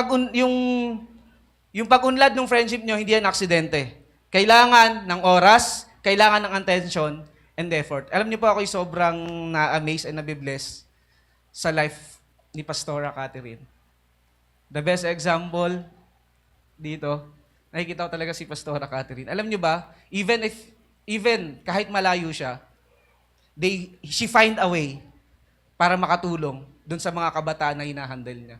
pag-unlad ng friendship nyo, hindi yan aksidente. Kailangan ng oras, kailangan ng attention and effort. Alam niyo po ako sobrang na-amaze and nabibless sa life ni Pastora Catherine. The best example dito, nakikita ko talaga si Pastora Catherine. Alam niyo ba, even kahit malayo siya, she find a way para makatulong dun sa mga kabataan na hinahandle niya.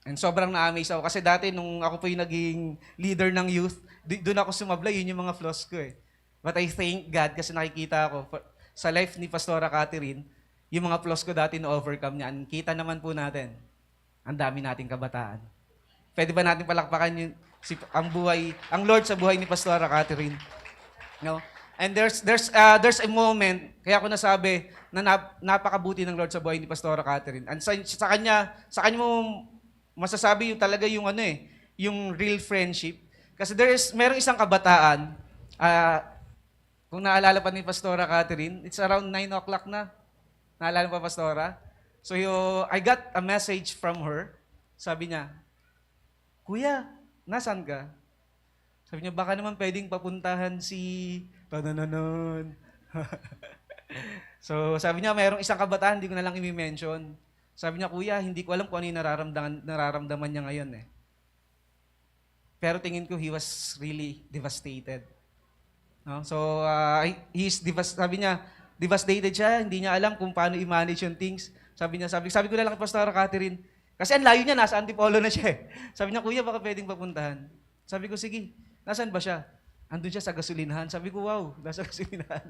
And sobrang na-amaze ako kasi dati nung ako po yung naging leader ng youth, doon ako sumablay, yun yung mga flaws ko eh. But I thank God kasi nakikita ko sa life ni Pastora Catherine, yung mga flaws ko dati na-overcome niya. And kita naman po natin, ang dami nating kabataan. Pwede ba natin palakpakan ang Lord sa buhay ni Pastora Catherine? No? And there's a moment, kaya ako nasabi na napakabuti ng Lord sa buhay ni Pastora Catherine. And sa kanya mo masasabi yung talaga yung yung real friendship. Kasi merong isang kabataan, kung naalala pa ni Pastora Catherine, it's around 9 o'clock na. Naalala pa, Pastora? So I got a message from her. Sabi niya, Kuya, nasaan ka? Sabi niya, baka naman pwedeng papuntahan si Tanananon. So sabi niya, mayroong isang kabataan, hindi ko na lang i-mention. Sabi niya, Kuya, hindi ko alam kung ano yung nararamdaman niya ngayon eh. Pero tingin ko, he was really devastated. No? So, sabi niya, devastated siya, hindi niya alam kung paano i-manage yung things. Sabi ko na lang kay Pastora Catherine, kasi ang layo niya, nasa Antipolo na siya eh. Sabi niya, Kuya, baka pwedeng papuntahan. Sabi ko, sige, nasaan ba siya? Andun siya sa gasolinahan. Sabi ko, wow, nasa gasolinahan.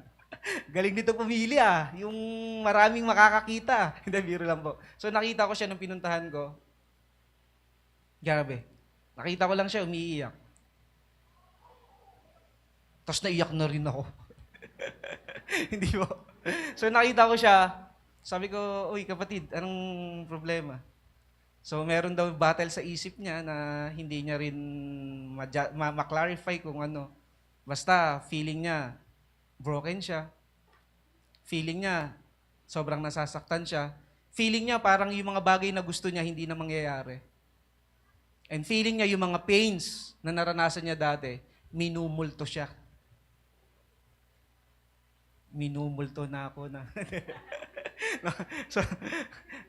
Galing dito pumili yung maraming makakakita. Hindi, biro lang po. So nakita ko siya nung pinuntahan ko. Grabe. Nakita ko lang siya, umiiyak. Tapos naiyak na rin ako. Hindi po. So nakita ko siya, sabi ko, uy kapatid, anong problema? So meron daw battle sa isip niya na hindi niya rin ma-clarify kung ano. Basta feeling niya, broken siya. Feeling niya, sobrang nasasaktan siya. Feeling niya parang yung mga bagay na gusto niya hindi na mangyayari. And feeling niya yung mga pains na naranasan niya dati, minumulto siya. Minumulto na ako na. So,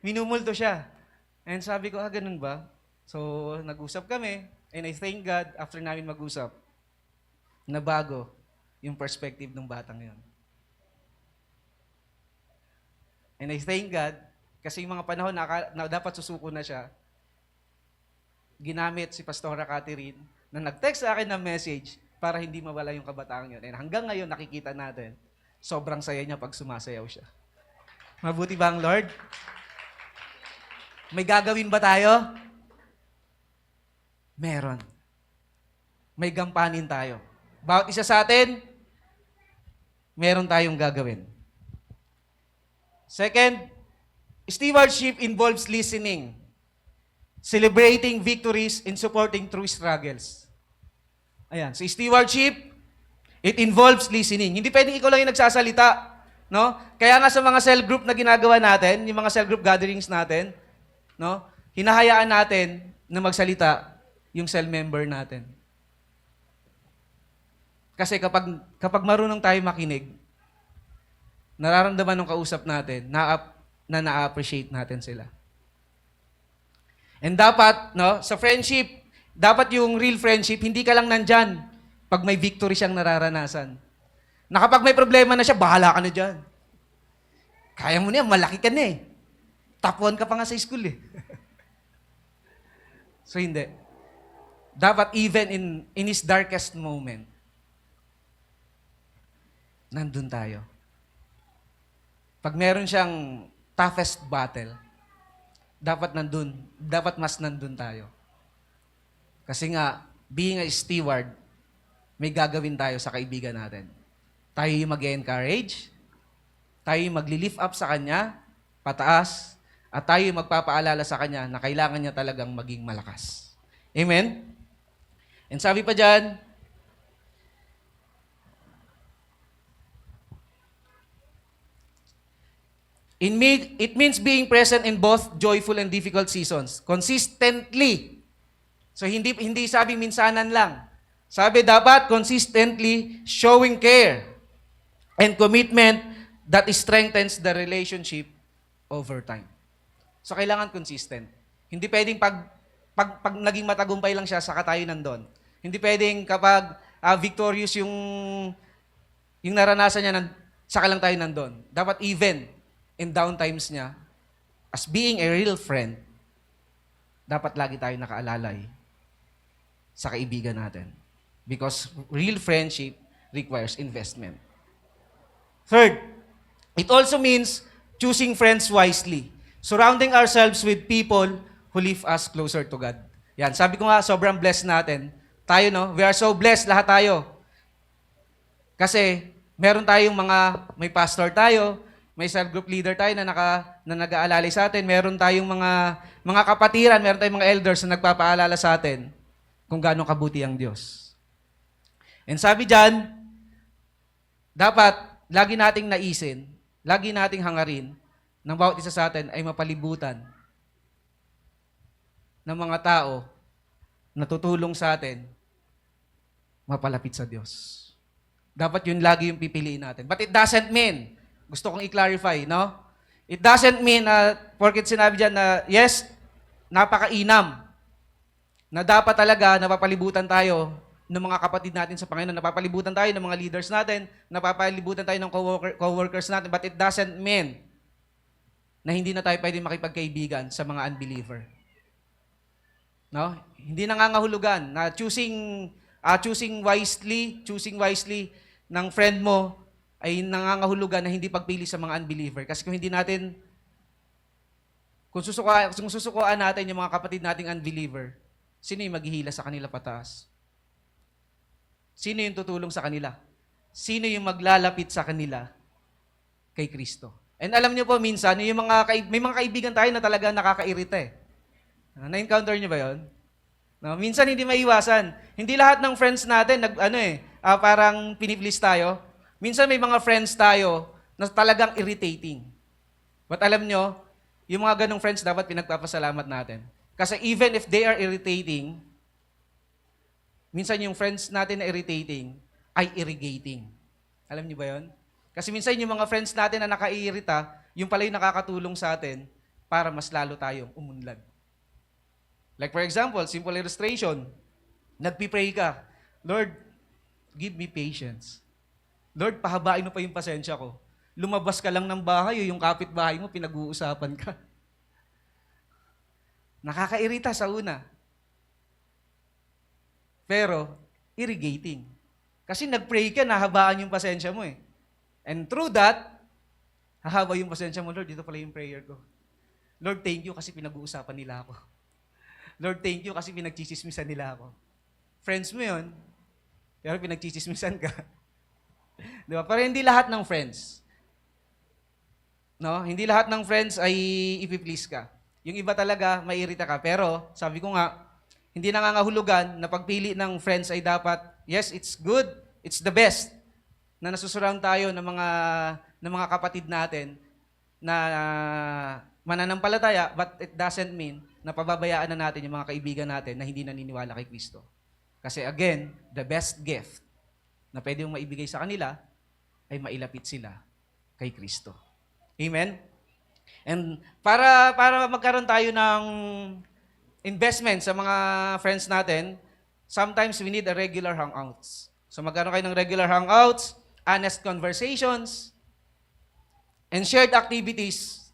minumulto siya. And sabi ko, ganun ba? So, nag-usap kami. And I thank God, after namin mag-usap, nabago yung perspective ng batang yon. And I thank God, kasi yung mga panahon na dapat susuko na siya, ginamit si Pastora Catherine na nag-text sa akin ng message para hindi mawala yung kabataan yun. And hanggang ngayon, nakikita natin, sobrang saya niya pag sumasayaw siya. Mabuti ba ang Lord? May gagawin ba tayo? Meron. May gampanin tayo. Bawat isa sa atin, meron tayong gagawin. Second, stewardship involves listening, celebrating victories, and supporting true struggles. Ayan. So stewardship, it involves listening. Hindi pwedeng ikaw lang yung nagsasalita. No? Kaya nga sa mga cell group na ginagawa natin, yung mga cell group gatherings natin, no? Hinahayaan natin na magsalita yung cell member natin. Kasi kapag marunong tayo makinig, nararamdaman ng kausap natin na na-appreciate natin sila. And dapat, no, sa friendship, dapat yung real friendship, hindi ka lang nandyan pag may victory siyang nararanasan. Na kapag may problema na siya, bahala ka na dyan. Kaya mo na yan, malaki ka na eh. top 1 ka pa nga sa school eh. So hindi. Dapat even in his darkest moment, nandun tayo. Pag meron siyang toughest battle, dapat mas nandun tayo. Kasi nga, being a steward, may gagawin tayo sa kaibigan natin. Tayo yung mag-encourage, tayo yung magli-lift up sa kanya, pataas, at tayo yung magpapaalala sa kanya na kailangan niya talagang maging malakas. Amen? And sabi pa dyan, it means being present in both joyful and difficult seasons. Consistently. So hindi sabi minsanan lang. Sabi dapat consistently showing care and commitment that strengthens the relationship over time. So kailangan consistent. Hindi pwedeng pag naging matagumpay lang siya, saka tayo nandun. Hindi pwedeng kapag victorious yung naranasan niya, saka lang tayo nandun. Dapat even in down times niya, as being a real friend, dapat lagi tayo nakaalalay sa kaibigan natin. Because real friendship requires investment. Third, it also means choosing friends wisely. Surrounding ourselves with people who lift us closer to God. Yan, sabi ko nga, sobrang blessed natin. Tayo, no? We are so blessed, lahat tayo. Kasi, meron tayong may pastor tayo, may cell group leader tayo na nag-aalalay sa atin, meron tayong mga kapatiran, meron tayong mga elders na nagpapaalala sa atin kung gaano kabuti ang Diyos. And sabi dyan, dapat lagi nating naisin, lagi nating hangarin, ng bawat isa sa atin ay mapalibutan ng mga tao na tutulong sa atin mapalapit sa Diyos. Dapat yun lagi yung pipiliin natin. But it doesn't mean, gusto kong i-clarify, no? It doesn't mean na, porket sinabi dyan na, yes, napakainam, na dapat talaga napapalibutan tayo ng mga kapatid natin sa Panginoon, napapalibutan tayo ng mga leaders natin, napapalibutan tayo ng co-workers natin, but it doesn't mean na hindi na tayo pwede makipagkaibigan sa mga unbeliever. No? Hindi nangangahulugan na choosing wisely ng friend mo ay nangangahulugan na hindi pagpili sa mga unbeliever. Kasi kung susukuan natin yung mga kapatid nating unbeliever, sino yung maghihila sa kanila pataas? Sino yung tutulong sa kanila? Sino yung maglalapit sa kanila kay Kristo? And alam niyo po, minsan, may mga kaibigan tayo na talaga nakakairita eh. Na-encounter niyo ba yun? No, minsan hindi maiwasan. Hindi lahat ng friends natin, parang piniplis tayo. Minsan may mga friends tayo na talagang irritating. But alam niyo, yung mga ganong friends dapat pinagpapasalamat natin. Kasi even if they are irritating, minsan yung friends natin na irritating ay irrigating. Alam niyo ba yun? Kasi minsan yung mga friends natin na nakaiirita, yung pala yung nakakatulong sa atin para mas lalo tayong umunlad. Like for example, simple illustration, nagpipray ka, Lord, give me patience. Lord, pahabain mo pa yung pasensya ko. Lumabas ka lang ng bahay, yung kapitbahay mo, pinag-uusapan ka. Nakakairita sa una. Pero, irrigating. Kasi nag-pray ka, nahabaan yung pasensya mo eh. And through that, hahaba yung pasensya mo, Lord, dito pala yung prayer ko. Lord, thank you kasi pinag-uusapan nila ako. Lord, thank you kasi pinagchisismisan nila ako. Friends mo yun, pero pinagchisismisan ka. Di ba? Pero hindi lahat ng friends. No? Hindi lahat ng friends ay ipiplease ka. Yung iba talaga, maiirita ka. Pero, sabi ko nga, hindi nangangahulugan na pagpili ng friends ay dapat, yes, it's good, it's the best, na nasusurround tayo ng mga kapatid natin na mananampalataya, but it doesn't mean na pababayaan na natin yung mga kaibigan natin na hindi naniniwala kay Kristo. Kasi again, the best gift na pwede mong maibigay sa kanila ay mailapit sila kay Kristo. Amen? And para magkaroon tayo ng investment sa mga friends natin, sometimes we need a regular hangouts. So magkaroon kayo ng regular hangouts, honest conversations, and shared activities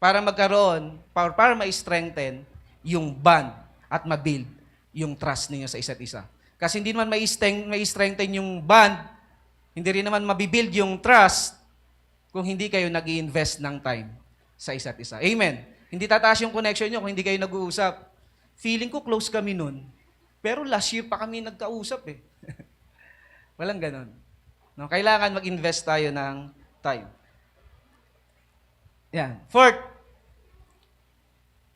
para magkaroon, para ma-strengthen yung bond at ma-build yung trust ninyo sa isa't isa. Kasi hindi naman ma-strengthen yung bond, hindi rin naman mabibuild yung trust kung hindi kayo nag-i-invest ng time sa isa't isa. Amen. Hindi tataas yung connection nyo kung hindi kayo nag-uusap. Feeling ko close kami nun, pero last year pa kami nagkausap eh. Walang ganon. No, kailangan mag-invest tayo ng time. Yan. Fourth,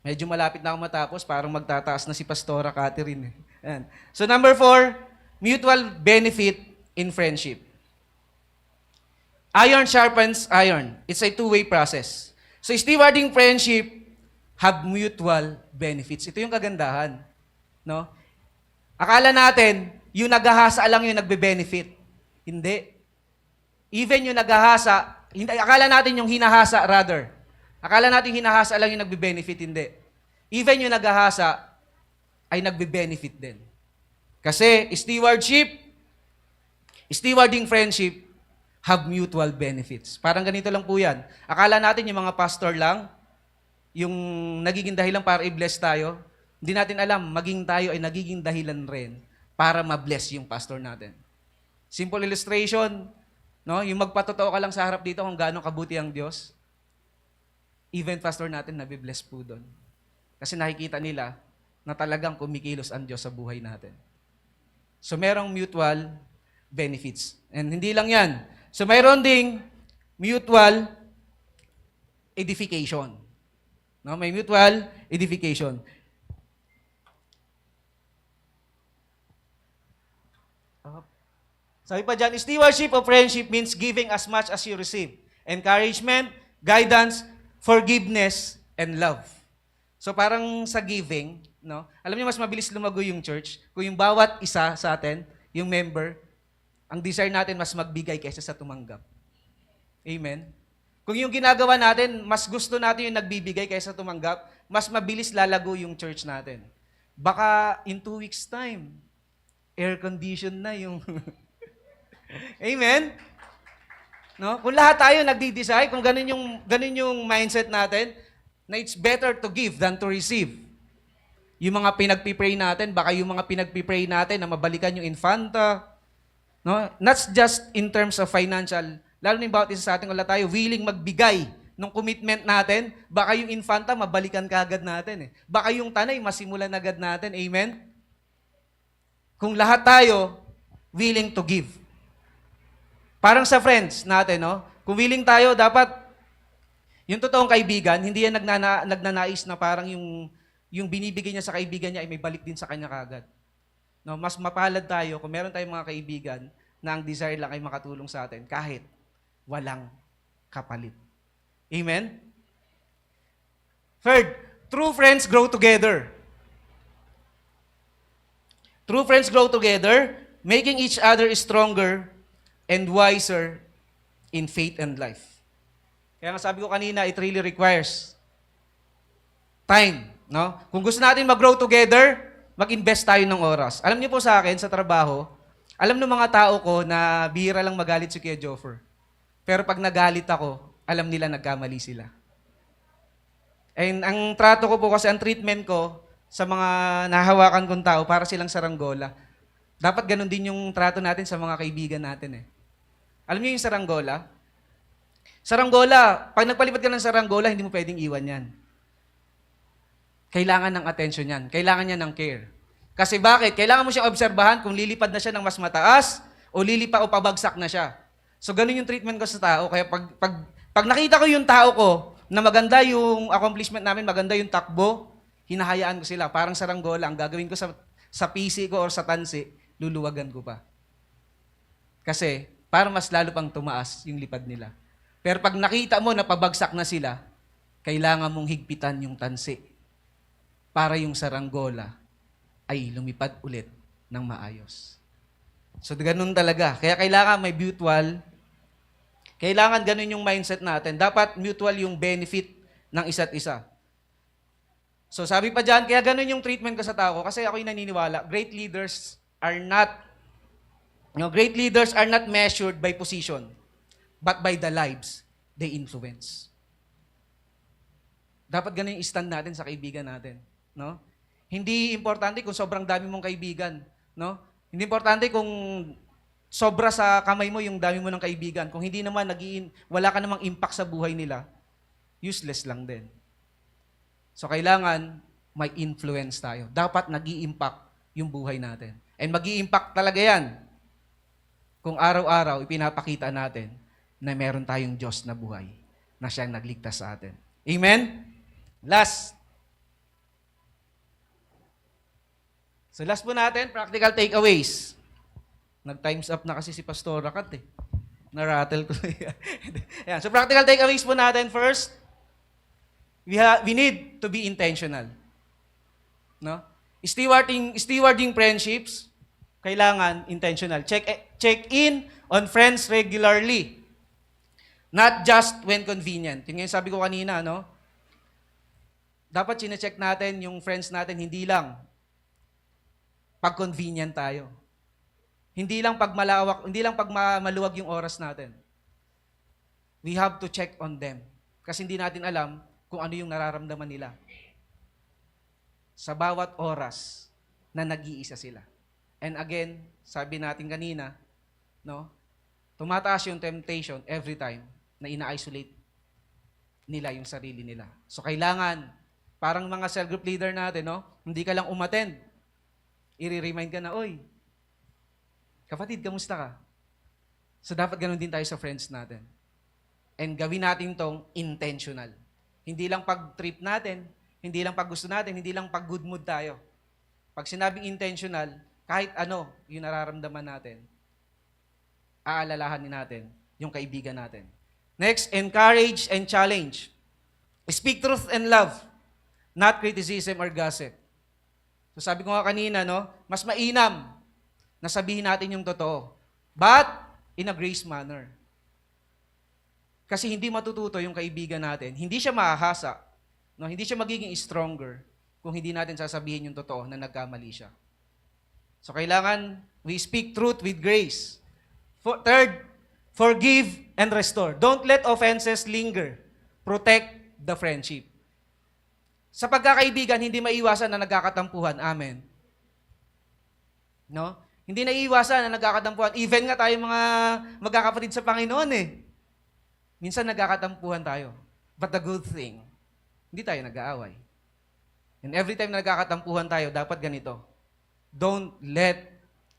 medyo malapit na ako matapos, parang magtataas na si Pastora Catherine. Yan. So number 4, mutual benefit in friendship. Iron sharpens iron. It's a two-way process. So stewarding friendship have mutual benefits. Ito yung kagandahan. No? Akala natin, yung naghahasa lang yung nagbe-benefit. Hindi. Even yung naghahasa, akala natin yung hinahasa rather. Akala natin hinahasa lang yung nagbe-benefit, hindi. Even yung naghahasa ay nagbe-benefit din. Kasi stewarding friendship have mutual benefits. Parang ganito lang po yan. Akala natin yung mga pastor lang, yung nagiging dahilan para i-bless tayo, hindi natin alam, maging tayo ay nagiging dahilan rin para ma-bless yung pastor natin. Simple illustration, no? Yung magpatotoo ka lang sa harap dito kung gaano kabuti ang Diyos, even pastor natin nabibless po doon. Kasi nakikita nila na talagang kumikilos ang Diyos sa buhay natin. So merong mutual benefits. And hindi lang yan. So mayroon ding mutual edification. No? May mutual edification. Sabi pa dyan, stewardship of friendship means giving as much as you receive. Encouragement, guidance, forgiveness, and love. So parang sa giving, no? Alam niyo mas mabilis lumago yung church kung yung bawat isa sa atin, yung member, ang desire natin mas magbigay kaysa sa tumanggap. Amen? Kung yung ginagawa natin, mas gusto natin yung nagbibigay kaysa tumanggap, mas mabilis lalago yung church natin. Baka in 2 weeks time, air condition na yung... Amen? No? Kung lahat tayo nagdi-decide, kung ganun yung mindset natin, na it's better to give than to receive. Yung mga pinagpipray natin, baka yung mga pinagpipray natin na mabalikan yung infanta, no? Not just in terms of financial, lalo na yung bawat isa sa atin, wala tayo willing magbigay ng commitment natin, baka yung infanta mabalikan kaagad natin. Baka yung tanay masimulan agad natin. Amen? Kung lahat tayo willing to give. Parang sa friends natin, no? Kung willing tayo, dapat yung totoong kaibigan, hindi yan nagnanais na parang yung binibigay niya sa kaibigan niya ay may balik din sa kanya kaagad. No, mas mapalad tayo kung meron tayong mga kaibigan na ang desire lang ay makatulong sa atin kahit walang kapalit. Amen? Third, true friends grow together. True friends grow together, making each other stronger and wiser in faith and life. Kaya nga sabi ko kanina, it really requires time. No? Kung gusto natin mag-grow together, mag-invest tayo ng oras. Alam niyo po sa akin, sa trabaho, alam ng mga tao ko na bihira lang magalit si Kuya Joffer. Pero pag nagalit ako, alam nila nagkamali sila. And ang trato ko po kasi, ang treatment ko sa mga nahawakan kong tao, para silang saranggola. Dapat ganun din yung trato natin sa mga kaibigan natin eh. Alam niyo yung saranggola? Saranggola, pag nagpalipad ka ng saranggola, hindi mo pwedeng iwan yan. Kailangan ng attention yan. Kailangan niya ng care. Kasi bakit? Kailangan mo siyang obserbahan kung lilipad na siya ng mas mataas o lilipa o pabagsak na siya. So, ganun yung treatment ko sa tao. Kaya pag nakita ko yung tao ko na maganda yung accomplishment namin, maganda yung takbo, hinahayaan ko sila. Parang saranggola. Ang gagawin ko sa PC ko or sa tansi, luluwagan ko pa. Kasi, para mas lalo pang tumaas yung lipad nila. Pero pag nakita mo na pabagsak na sila, kailangan mong higpitan yung tansi para yung saranggola ay lumipad ulit ng maayos. So, ganun talaga. Kaya kailangan may mutual, kailangan ganun yung mindset natin. Dapat mutual yung benefit ng isa't isa. So, sabi pa dyan, kaya ganun yung treatment ko sa tao ko kasi ako'y naniniwala, great leaders are not measured by position, but by the lives they influence. Dapat ganun yung stand natin sa kaibigan natin, no? Hindi importante kung sobrang dami mong kaibigan, no? Hindi importante kung sobra sa kamay mo yung dami mo ng kaibigan. Kung hindi naman wala ka namang impact sa buhay nila, useless lang din. So kailangan may influence tayo. Dapat nag-i-impact yung buhay natin. And mag-i-impact talaga yan kung araw-araw ipinapakita natin na meron tayong Diyos na buhay na siyang nagligtas sa atin. Amen? Last. So last po natin, practical takeaways. Nag-times up na kasi si Pastor Rakat eh. Na-rattle ko. Ayan. So practical takeaways po natin. First, we need to be intentional. No? Stewarding friendships, kailangan intentional. Check in on friends regularly. Not just when convenient. Yung sabi ko kanina, no? Dapat sine-check natin yung friends natin, hindi lang pag convenient tayo. Hindi lang pag maluwag yung oras natin. We have to check on them. Kasi hindi natin alam kung ano yung nararamdaman nila. Sa bawat oras na nag-iisa sila. And again, sabi natin kanina, no? Tumataas yung temptation every time na ina-isolate nila yung sarili nila. So kailangan, parang mga cell group leader natin, no? Hindi ka lang umattend. I-remind ka na, oy, kapatid, kamusta ka? So dapat ganun din tayo sa friends natin. And gawin natin tong intentional. Hindi lang pag-trip natin, hindi lang pag gusto natin, hindi lang pag good mood tayo. Pag sinabing intentional, kahit ano yung nararamdaman natin, aalalahanin natin yung kaibigan natin. Next, encourage and challenge. Speak truth and love, not criticism or gossip. So sabi ko nga kanina, no, mas mainam na sabihin natin yung totoo. But, in a grace manner. Kasi hindi matututo yung kaibigan natin. Hindi siya mahahasa. No, hindi siya magiging stronger kung hindi natin sasabihin yung totoo na nagkamali siya. So kailangan we speak truth with grace. Third, forgive and restore. Don't let offenses linger. Protect the friendship. Sa pagkakaibigan, hindi maiwasan na nagkakatampuhan. Amen. No? Hindi naiiwasan na nagkakatampuhan. Even nga tayo mga magkakapatid sa Panginoon eh. Minsan nagkakatampuhan tayo. But the good thing, hindi tayo nag-aaway. And every time na nagkakatampuhan tayo, dapat ganito. Don't let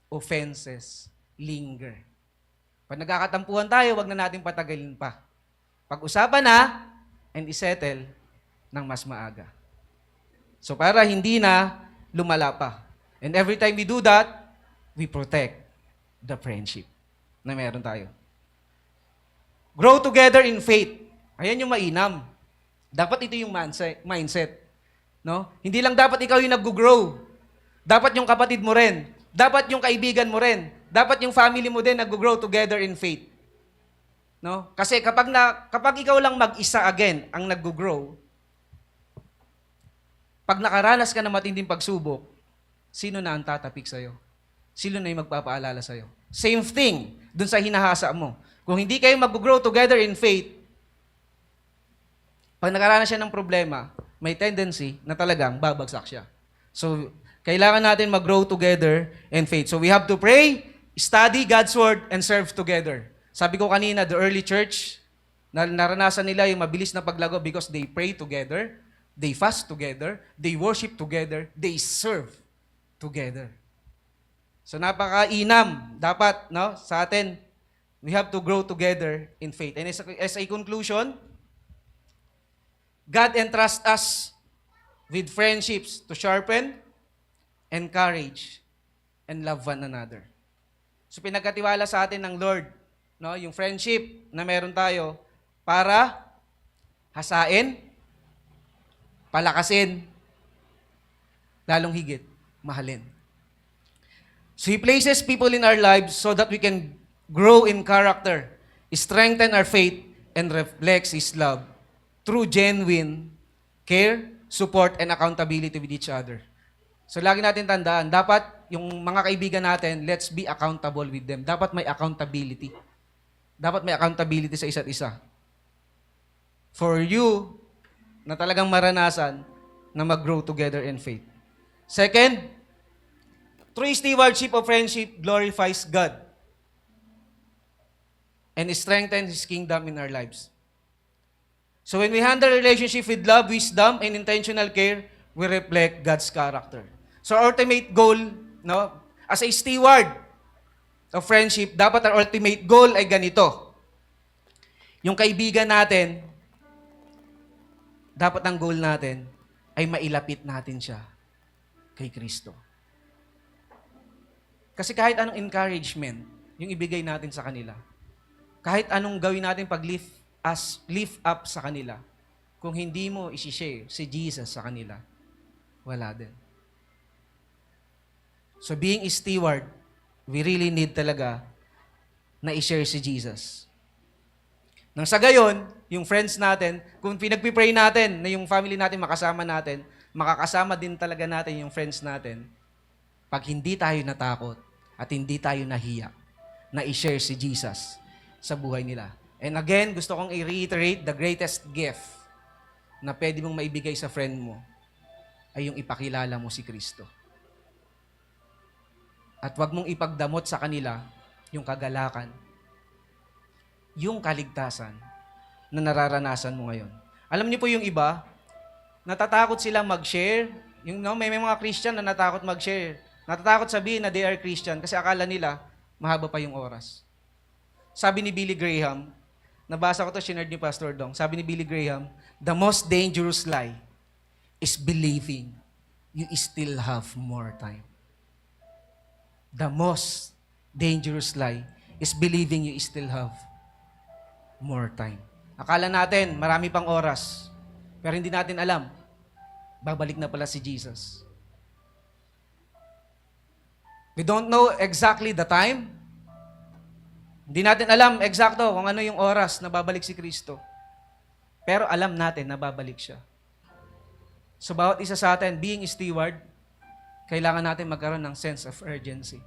offenses linger. Pag nagkakatampuhan tayo, wag na natin patagalin pa. Pag-usapan na, and isettle ng mas maaga. So para hindi na lumala pa. And every time we do that, we protect the friendship na meron tayo. Grow together in faith. Ayan yung mainam. Dapat ito yung mindset. No? Hindi lang dapat ikaw yung nag-grow. Dapat yung kapatid mo rin. Dapat yung kaibigan mo rin. Dapat yung family mo din nag-grow together in faith. No? Kasi kapag ikaw lang mag-isa again ang nag-grow, pag nakaranas ka ng matinding pagsubok, sino na ang tatapik sa'yo? Sino na yung magpapaalala sa'yo? Same thing dun sa hinahasa mo. Kung hindi kayo mag-grow together in faith, pag nakaranas siya ng problema, may tendency na talagang babagsak siya. So, kailangan natin mag-grow together in faith. So, we have to pray, study God's Word, and serve together. Sabi ko kanina, the early church, naranasan nila yung mabilis na paglago because they pray together, they fast together, they worship together, they serve together. So, napakainam. Dapat, no, sa atin, we have to grow together in faith. And as a conclusion, God entrusts us with friendships to sharpen, encourage, and love one another. So pinagkatiwala sa atin ng Lord, no, yung friendship na meron tayo para hasain, palakasin, lalong higit, mahalin. So He places people in our lives so that we can grow in character, strengthen our faith, and reflect His love through genuine care, support, and accountability with each other. So lagi natin tandaan, dapat yung mga kaibigan natin, let's be accountable with them. Dapat may accountability. Dapat may accountability sa isa't isa. For you na talagang maranasan na mag-grow together in faith. Second, true stewardship of friendship glorifies God and strengthens His kingdom in our lives. So when we handle relationship with love, wisdom, and intentional care, we reflect God's character. So our ultimate goal, no, as a steward of friendship, dapat our ultimate goal ay ganito. Yung kaibigan natin, dapat ang goal natin ay mailapit natin siya kay Kristo. Kasi kahit anong encouragement yung ibigay natin sa kanila, kahit anong gawin natin lift up sa kanila, kung hindi mo isi-share si Jesus sa kanila, wala din. So being a steward, we really need talaga na i-share si Jesus. Nang sa gayon, yung friends natin, kung pinagpipray natin na yung family natin makasama natin, makakasama din talaga natin yung friends natin pag hindi tayo natakot at hindi tayo nahiya na i-share si Jesus sa buhay nila. And again, gusto kong i-reiterate, the greatest gift na pwede mong maibigay sa friend mo ay yung ipakilala mo si Kristo. At wag mong ipagdamot sa kanila yung kagalakan, yung kaligtasan na nararanasan mo ngayon. Alam niyo po yung iba, natatakot silang mag-share. May mga Christian na natakot mag-share. Natatakot sabihin na they are Christian kasi akala nila mahaba pa yung oras. Sabi ni Billy Graham, nabasa ko to, shinerd ni Pastor Dong, sabi ni Billy Graham, the most dangerous lie is believing you still have more time. The most dangerous lie is believing you still have more time. Akala natin, marami pang oras. Pero hindi natin alam, babalik na pala si Jesus. We don't know exactly the time. Hindi natin alam eksakto kung ano yung oras na babalik si Kristo. Pero alam natin na babalik siya. So bawat isa sa atin, being a steward, kailangan natin magkaroon ng sense of urgency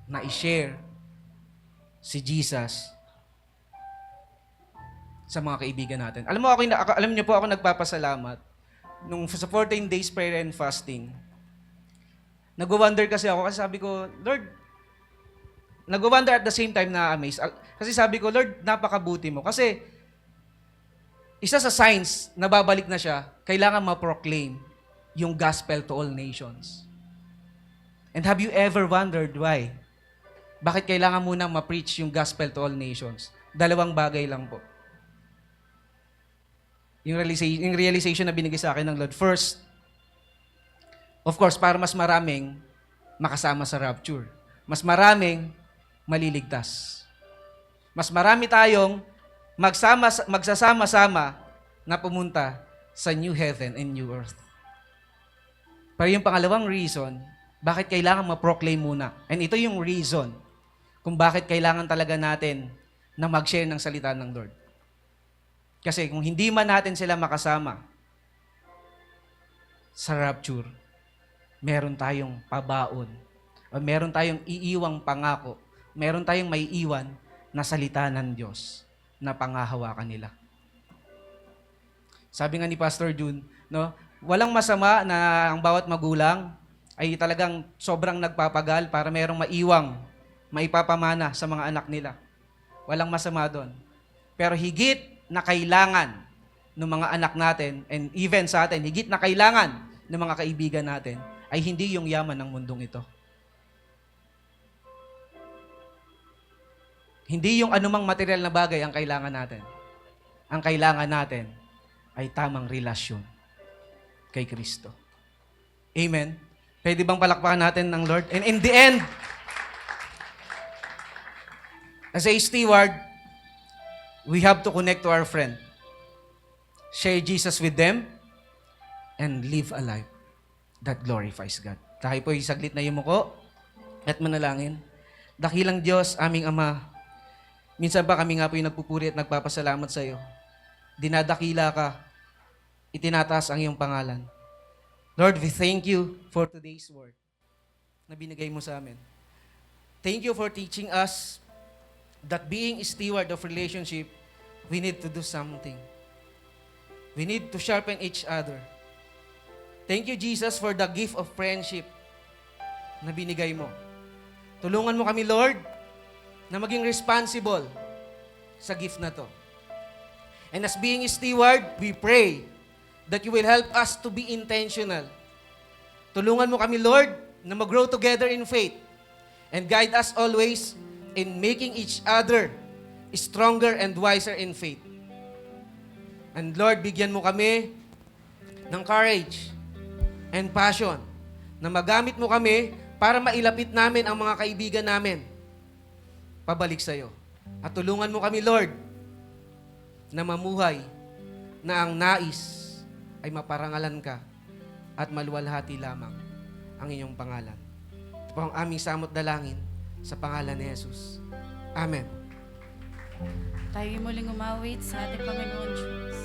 na i-share si Jesus sa mga kaibigan natin. Alam niyo po ako nagpapasalamat nung sa 14 days prayer and fasting. Nag-wonder kasi ako kasi sabi ko, Lord, nag-wonder at the same time na amazed. Kasi sabi ko, Lord, napakabuti mo. Kasi isa sa signs na babalik na siya, kailangan ma-proclaim yung gospel to all nations. And have you ever wondered why? Bakit kailangan munang ma-preach yung gospel to all nations? Dalawang bagay lang po. Yung realization na binigay sa akin ng Lord. First, of course, para mas maraming makasama sa rapture. Mas maraming maliligtas. Mas marami tayong magsasama-sama na pumunta sa new heaven and new earth. Pero yung pangalawang reason, bakit kailangan ma-proclaim muna? And ito yung reason kung bakit kailangan talaga natin na mag-share ng salita ng Lord. Kasi kung hindi man natin sila makasama sa rapture, meron tayong pabaon o meron tayong iiwang pangako, meron tayong may iwan na salita ng Diyos na pangahawakan nila. Sabi nga ni Pastor June, no, walang masama na ang bawat magulang ay talagang sobrang nagpapagal para merong maiwang, maipapamana sa mga anak nila. Walang masama doon. Pero higit na kailangan ng mga anak natin and even sa atin, higit na kailangan ng mga kaibigan natin ay hindi yung yaman ng mundong ito. Hindi yung anumang material na bagay ang kailangan natin. Ang kailangan natin ay tamang relasyon kay Kristo. Amen? Pwede bang palakpakan natin ng Lord? And in the end, as a steward, we have to connect to our friend. Share Jesus with them and live a life that glorifies God. Tayo po saglit na yumuko at manalangin. Dakilang Diyos, aming Ama, minsan pa kami nga po yung nagpupuri at nagpapasalamat sa iyo. Dinadakila ka, itinataas ang iyong pangalan. Lord, we thank you for today's word na binigay mo sa amin. Thank you for teaching us that being a steward of relationship, we need to do something. We need to sharpen each other. Thank you, Jesus, for the gift of friendship na binigay mo. Tulungan mo kami, Lord, na maging responsible sa gift na to. And as being a steward, we pray that you will help us to be intentional. Tulungan mo kami, Lord, na mag-grow together in faith and guide us always in making each other stronger and wiser in faith. And Lord, bigyan mo kami ng courage and passion na magamit mo kami para mailapit namin ang mga kaibigan namin pabalik sa iyo. At tulungan mo kami, Lord, na mamuhay na ang nais ay maparangalan ka at maluwalhati lamang ang inyong pangalan. Ito po ang aming samot dalangin sa pangalan ni Jesus. Amen. Tayo muling umawit sa ating Panginoon Diyos.